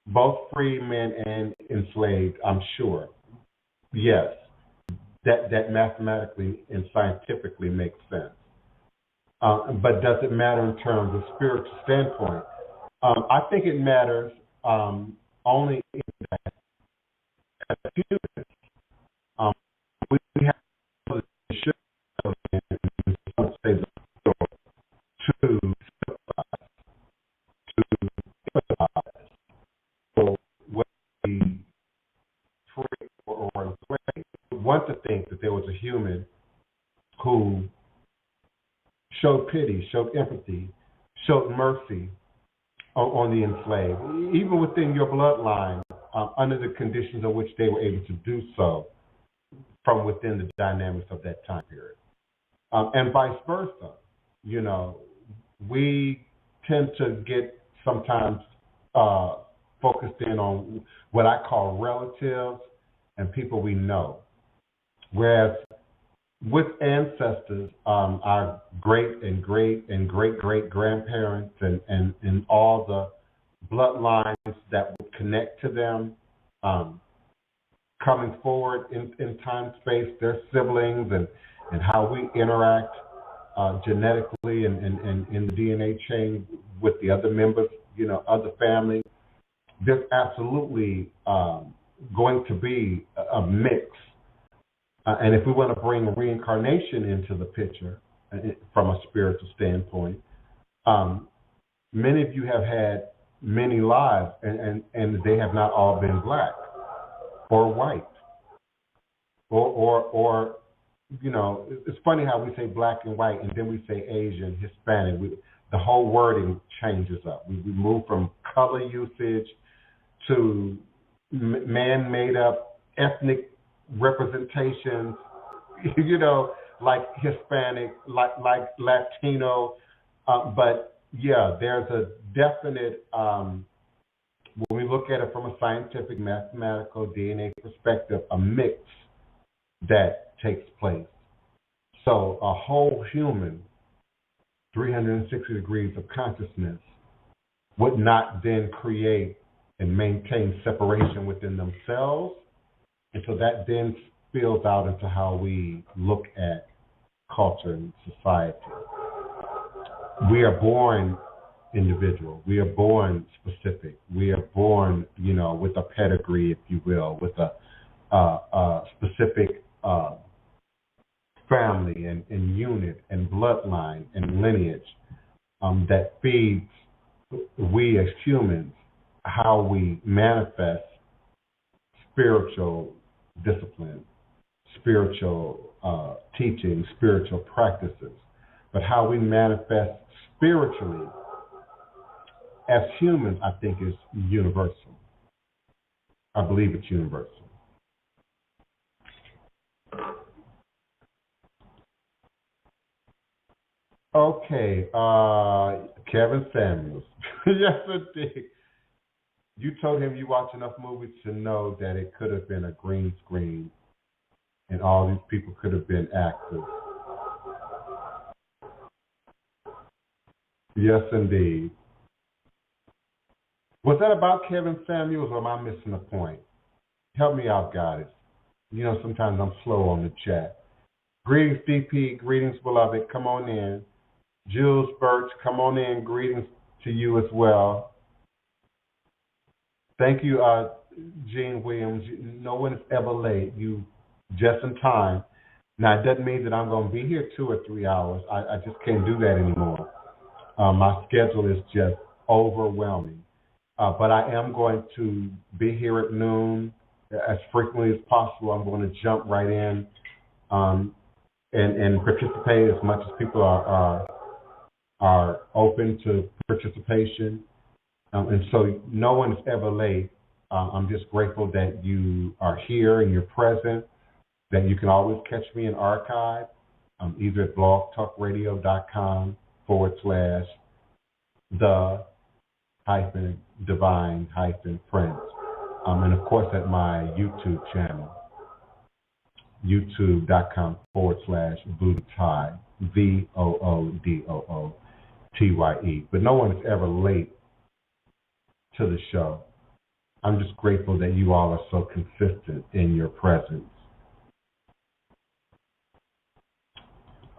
both free men and enslaved, I'm sure. Yes, that mathematically and scientifically makes sense. But does it matter in terms of spiritual standpoint? I think it matters only in that as humans, we have to so when we free or enslaved, we want to think that there was a human who showed pity, showed empathy, showed mercy on the enslaved, even within your bloodline, under the conditions in which they were able to do so from within the dynamics of that time period. And vice versa. We tend to get sometimes focused in on what I call relatives and people we know. Whereas with ancestors, our great and great and great great grandparents and all the bloodlines that would connect to them, coming forward in time space, their siblings and how we interact genetically and in the DNA chain with the other members, of the family, there's absolutely going to be a mix. And if we want to bring reincarnation into the picture from a spiritual standpoint, many of you have had many lives, and they have not all been Black or white or it's funny how we say Black and white and then we say Asian, Hispanic. The whole wording changes up. We move from color usage to man-made up ethnic representations, like Hispanic, like Latino. But yeah, there's a definite, when we look at it from a scientific, mathematical, DNA perspective, a mix that takes place. So a whole human, 360 degrees of consciousness, would not then create and maintain separation within themselves. And so that then spills out into how we look at culture and society. We are born individual. We are born specific. We are born, with a pedigree, if you will, with a specific family and unit and bloodline and lineage that feeds we as humans how we manifest spiritual discipline, spiritual teaching, spiritual practices. But how we manifest spiritually as humans, I think, is universal. I believe it's universal. Okay, Kevin Samuels. Yes, indeed. You told him you watch enough movies to know that it could have been a green screen and all these people could have been actors. Yes, indeed. Was that about Kevin Samuels or am I missing the point? Help me out, guys. Sometimes I'm slow on the chat. Greetings, DP. Greetings, beloved. Come on in. Jules Birch, come on in. Greetings to you as well. Thank you, Gene Williams. No one is ever late. You just in time. Now, it doesn't mean that I'm going to be here 2 or 3 hours. I just can't do that anymore. My schedule is just overwhelming. But I am going to be here at noon as frequently as possible. I'm going to jump right in and participate as much as people are open to participation. And so no one is ever late. I'm just grateful that you are here and you're present, that you can always catch me in archive, either at blogtalkradio.com/the-divine-prince. And of course at my YouTube channel, youtube.com/Voodoo VOODOOTYE. But no one is ever late to the show. I'm just grateful that you all are so consistent in your presence.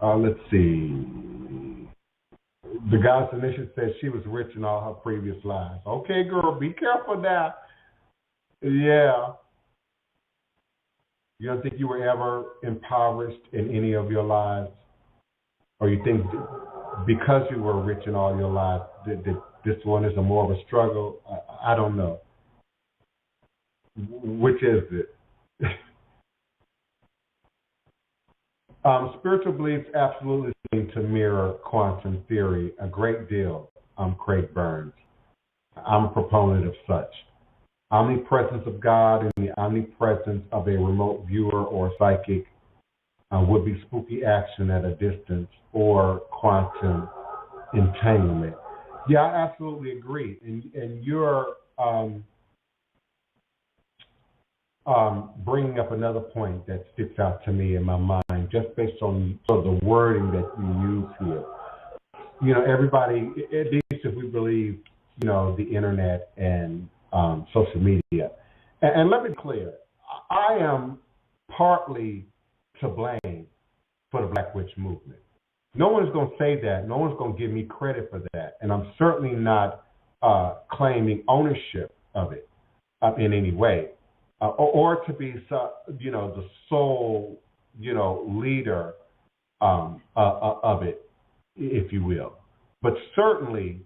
Let's see. The goddess Anisha says she was rich in all her previous lives. Okay, girl, be careful now. Yeah. You don't think you were ever impoverished in any of your lives? Or you think because you were rich in all your lives, that this one is more of a struggle? I don't know. Which is it? Spiritual beliefs absolutely seem to mirror quantum theory a great deal, Craig Burns. I'm a proponent of such. Omnipresence of God and the omnipresence of a remote viewer or psychic would be spooky action at a distance or quantum entanglement. Yeah, I absolutely agree. And you're bringing up another point that sticks out to me in my mind, just based on sort of the wording that you use here. Everybody, at least if we believe, the internet and social media. And let me be clear, I am partly to blame for the Black Witch movement. No one is going to say that. No one's going to give me credit for that. And I'm certainly not claiming ownership of it in any way. Or to be, the sole, leader of it, if you will. But certainly,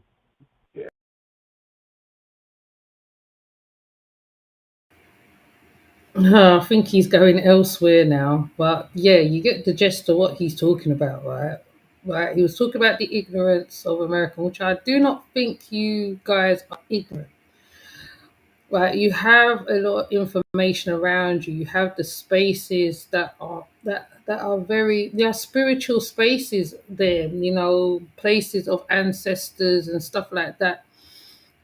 I think he's going elsewhere now, but yeah, you get the gist of what he's talking about, right? Right, he was talking about the ignorance of America, which I do not think you guys are ignorant. Right, you have a lot of information around you. You have the spaces that are very, they are spiritual spaces there. Places of ancestors and stuff like that.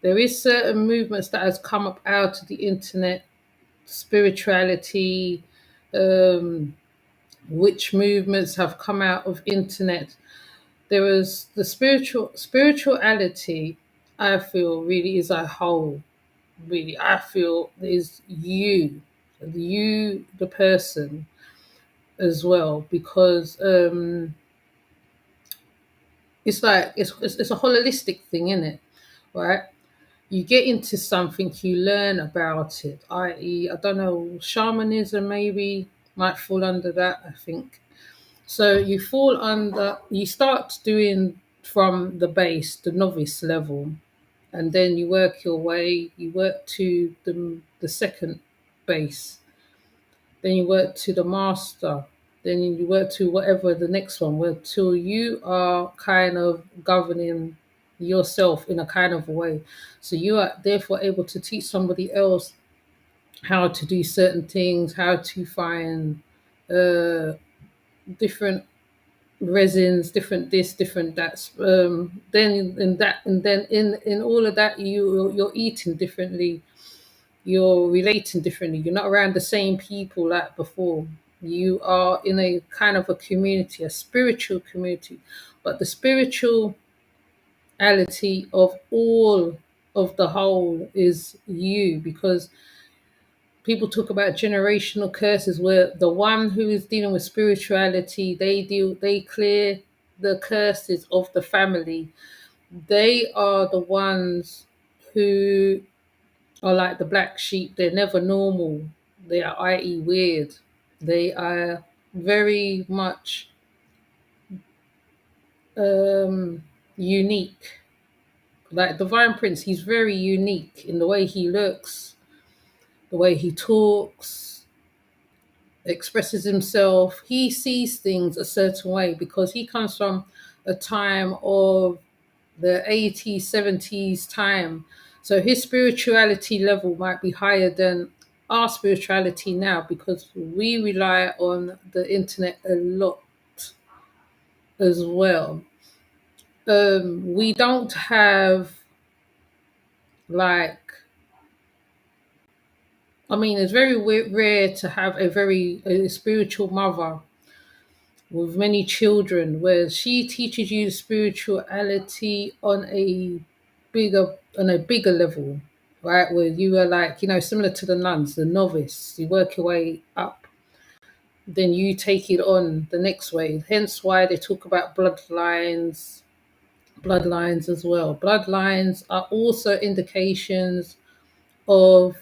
There is certain movements that has come up out of the internet, spirituality, um, which movements have come out of internet. There is the spirituality, I feel, really is a whole. Really, I feel is you the person as well, because it's like it's a holistic thing, isn't it? Right? You get into something, you learn about it, i.e., I don't know, shamanism maybe might fall under that, I think. So you start doing from the base, the novice level, and then you work your way, you work to the second base, then you work to the master, then you work to whatever the next one, where till you are kind of governing yourself in a kind of way. So you are therefore able to teach somebody else how to do certain things, how to find uh, different resins, different this, different that. Then in that, and then in all of that, you're eating differently, you're relating differently. You're not around the same people like before. You are in a kind of a community, a spiritual community. But the spirituality of all of the whole is you, because people talk about generational curses, where the one who is dealing with spirituality, they clear the curses of the family. They are the ones who are like the black sheep. They're never normal. They are, i.e., weird. They are very much unique. Like Divine Prince, he's very unique in the way he looks, the way he talks, expresses himself. He sees things a certain way because he comes from a time of the 80s, 70s time. So his spirituality level might be higher than our spirituality now, because we rely on the internet a lot as well. We don't have, like, I mean, it's very rare to have a spiritual mother with many children, where she teaches you spirituality on a bigger level, right? Where you are, like, similar to the nuns, the novice. You work your way up, then you take it on the next way. Hence why they talk about bloodlines as well. Bloodlines are also indications of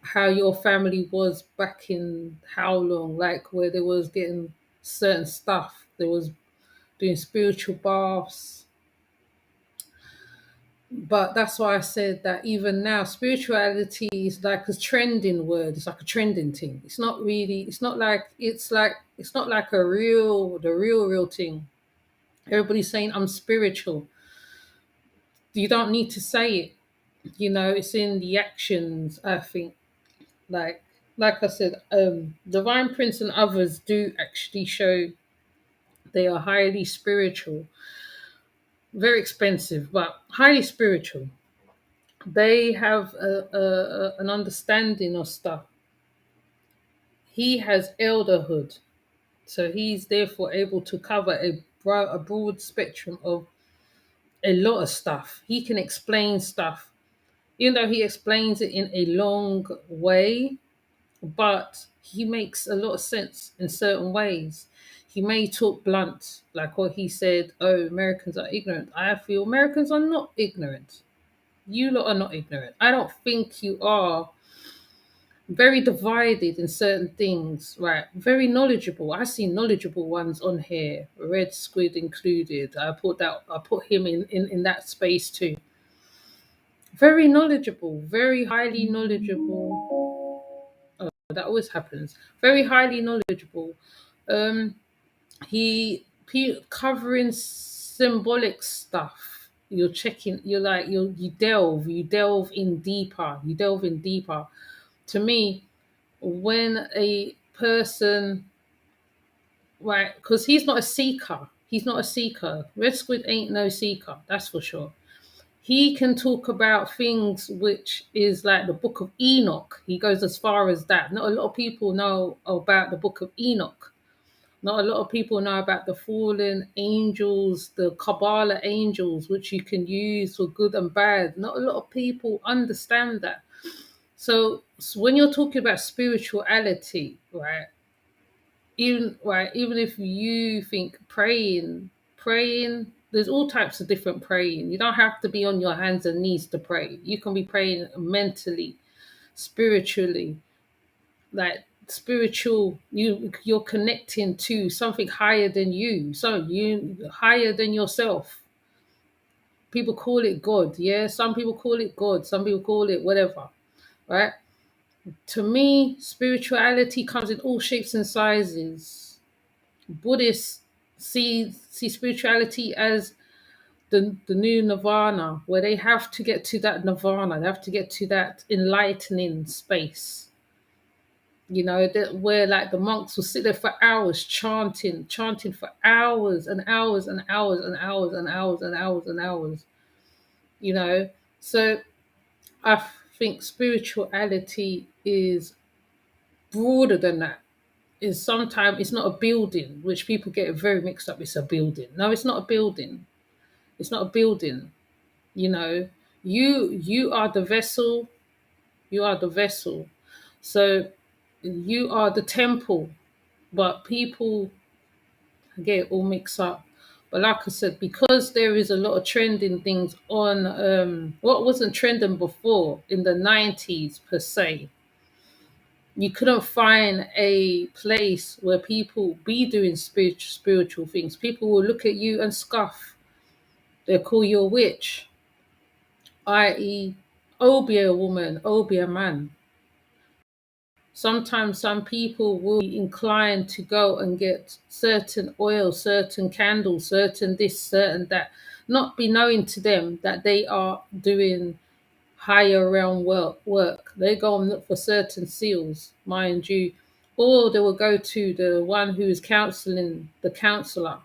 how your family was back in how long, like where there was getting certain stuff. There was doing spiritual baths. But that's why I said that even now, spirituality is like a trending word. It's like a trending thing. It's not really. It's not like the real thing. Everybody's saying I'm spiritual. You don't need to say it. It's in the actions. I think, like I said, Divine Prince and others do actually show they are highly spiritual, very expensive, but highly spiritual. They have an understanding of stuff. He has elderhood, so he's therefore able to cover a broad spectrum of a lot of stuff. He can explain stuff, even though he explains it in a long way, but he makes a lot of sense in certain ways. He may talk blunt, like what he said, oh, Americans are ignorant. I feel Americans are not ignorant. You lot are not ignorant. I don't think you are. Very divided in certain things, right? Very knowledgeable. I see knowledgeable ones on here, Red Squid included. I put him in that space too. Very knowledgeable, very highly knowledgeable. That always happens. Very highly knowledgeable. Um, covering symbolic stuff. You're checking. You delve in deeper. To me, when a person, right, because he's not a seeker. Red Squid ain't no seeker, that's for sure. He can talk about things which is like the Book of Enoch. He goes as far as that. Not a lot of people know about the Book of Enoch, Not a lot of people know about the fallen angels, the Kabbalah angels, which you can use for good and bad. Not a lot of people understand that. So when you're talking about spirituality, even if you think praying, there's all types of different praying. You don't have to be on your hands and knees to pray. You can be praying mentally, spiritually, like spiritual. You're connecting to something higher than you, so you higher than yourself. People call it God. Yeah, some people call it God, some people call it whatever, right? To me, spirituality comes in all shapes and sizes. Buddhists see spirituality as the new nirvana, where they have to get to that nirvana, they have to get to that enlightening space. That where like the monks will sit there for hours chanting for hours and hours and hours and hours and hours and hours and hours. You know, so I think spirituality is broader than that. Is sometimes it's not a building, which people get very mixed up. It's a building. No, it's not a building. It's not a building. You know, you are the vessel. You are the vessel. So you are the temple, but people get it all mixed up. But like I said, because there is a lot of trending things on what wasn't trending before in the 90s per se, you couldn't find a place where people be doing spiritual things. People will look at you and scoff. They'll call you a witch, i.e., oh, be a woman, oh, be a man. Sometimes some people will be inclined to go and get certain oil, certain candles, certain this, certain that, not be knowing to them that they are doing higher realm work. They go and look for certain seals, mind you, or they will go to the one who is counseling, the counselor,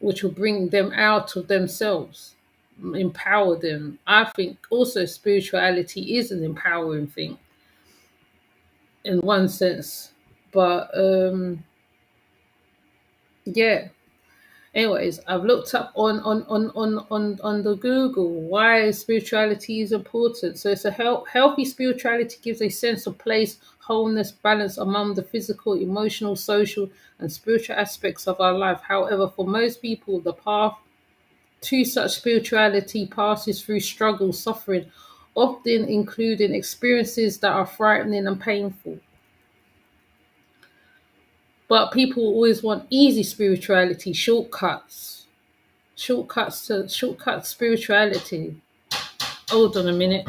which will bring them out of themselves, empower them. I think also spirituality is an empowering thing in one sense. But yeah. Anyways, I've looked up on the Google why spirituality is important. So it's a healthy spirituality gives a sense of place, wholeness, balance among the physical, emotional, social, and spiritual aspects of our life. However, for most people, the path to such spirituality passes through struggle, suffering, often including experiences that are frightening and painful. But people always want easy spirituality, shortcuts spirituality. Hold on a minute.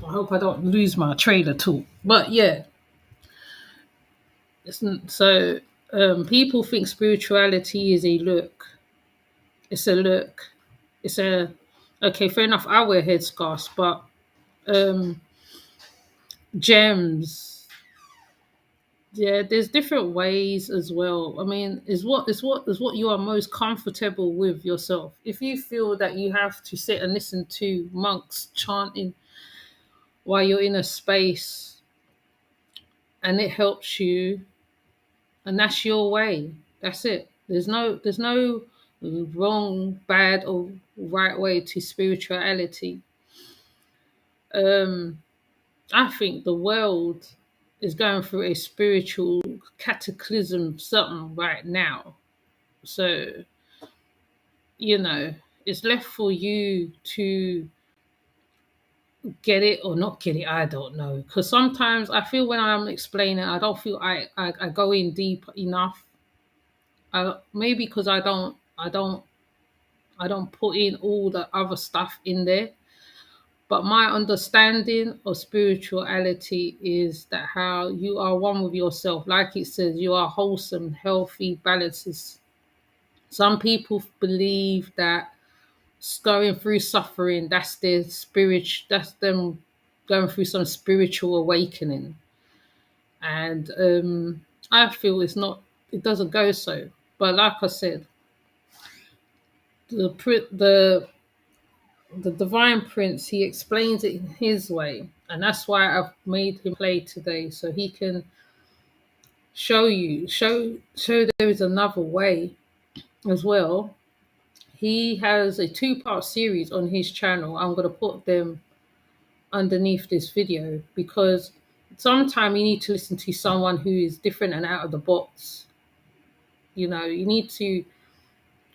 I hope I don't lose my train at all. But yeah, so people think spirituality is a look. It's a look. It's a okay. Fair enough. I wear headscarves, but um, gems. Yeah, there's different ways as well. I mean, is what you are most comfortable with yourself. If you feel that you have to sit and listen to monks chanting while you're in a space and it helps you, and that's your way. That's it. There's no wrong, bad, or right way to spirituality. Um, I think the world is going through a spiritual cataclysm, something right now. So you know, it's left for you to get it or not get it. I don't know, because sometimes I feel when I'm explaining, I don't feel I go in deep enough. Maybe because I don't put in all the other stuff in there. But my understanding of spirituality is that how you are one with yourself. Like it says, you are wholesome, healthy, balances. Some people believe that going through suffering, that's their spirit, that's them going through some spiritual awakening, and I feel it's not. It doesn't go so. But like I said, the pri- the divine prince, he explains it in his way, and that's why I've made him play today, so he can show there is another way as well. He has a two-part series on his channel. I'm going to put them underneath this video, because sometimes you need to listen to someone who is different and out of the box. You need to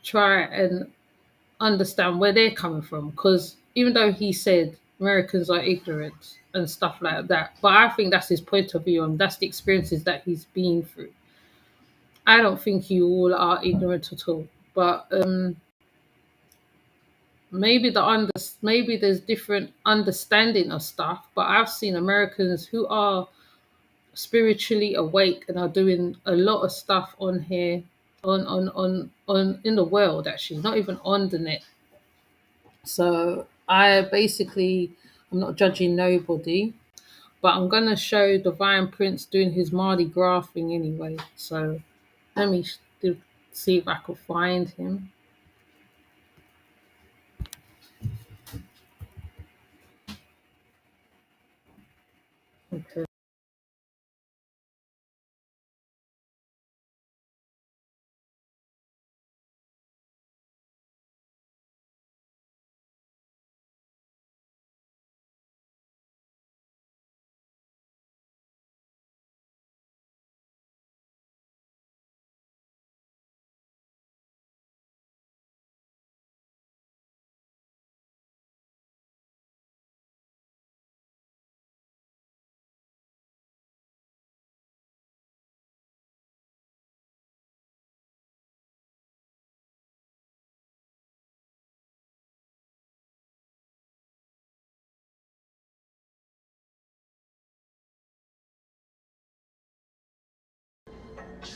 try and understand where they're coming from, because even though he said Americans are ignorant and stuff like that, but I think that's his point of view and that's the experiences that he's been through. I don't think you all are ignorant at all, but maybe there's different understanding of stuff. But I've seen Americans who are spiritually awake and are doing a lot of stuff on here, on in the world, actually, not even on the net. So I basically, I'm not judging nobody, but I'm gonna show Divine Prince doing his Mardi Gras thing anyway. So let me see if I can find him. Okay.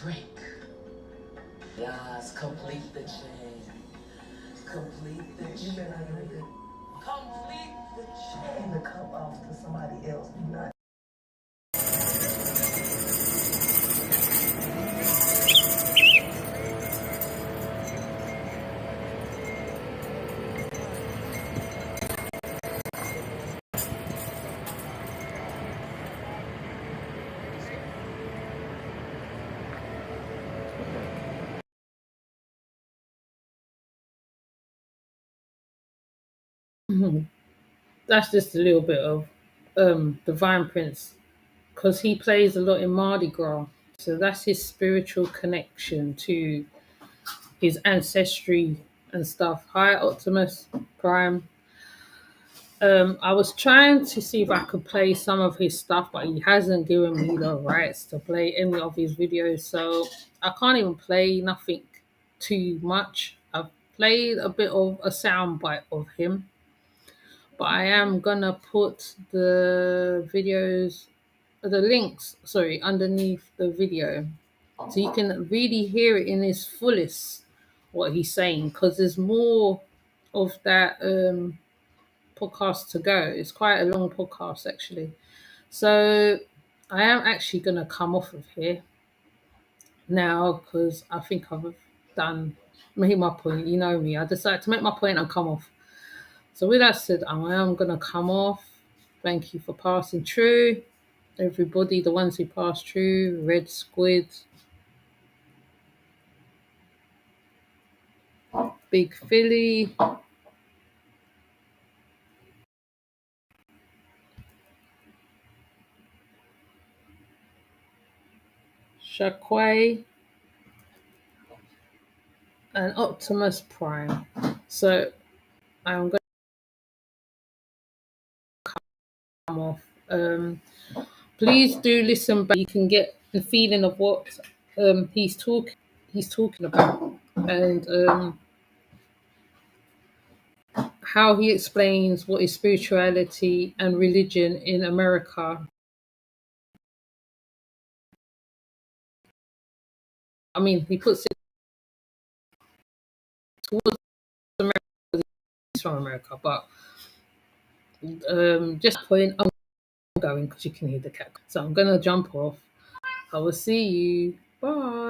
Drink. Yes, complete the chain. Complete the chain. Complete the chain. The cup off to somebody else. Do not. Mhm. That's just a little bit of Divine Prince, because he plays a lot in Mardi Gras. So that's his spiritual connection to his ancestry and stuff. Hi, Optimus Prime. I was trying to see if I could play some of his stuff, but he hasn't given me the rights to play any of his videos, so I can't even play nothing too much. I've played a bit of a soundbite of him, but I am gonna put the links, sorry, underneath the video, so you can really hear it in his fullest what he's saying, because there's more of that podcast to go. It's quite a long podcast, actually. So I am actually going to come off of here now, because I think I've made my point. You know me. I decided to make my point and come off. So with that said, I am going to come off. Thank you for passing through. Everybody, the ones who passed through, Red Squid, Big Philly, Shaquay, and Optimus Prime. So I'm going to come off. Please do listen back. You can get the feeling of what he's talking about, and how he explains what is spirituality and religion in America. I mean, he puts it towards America. He's from America, but just point. going because you can hear the cat. So I'm going to jump off. I will see you. Bye.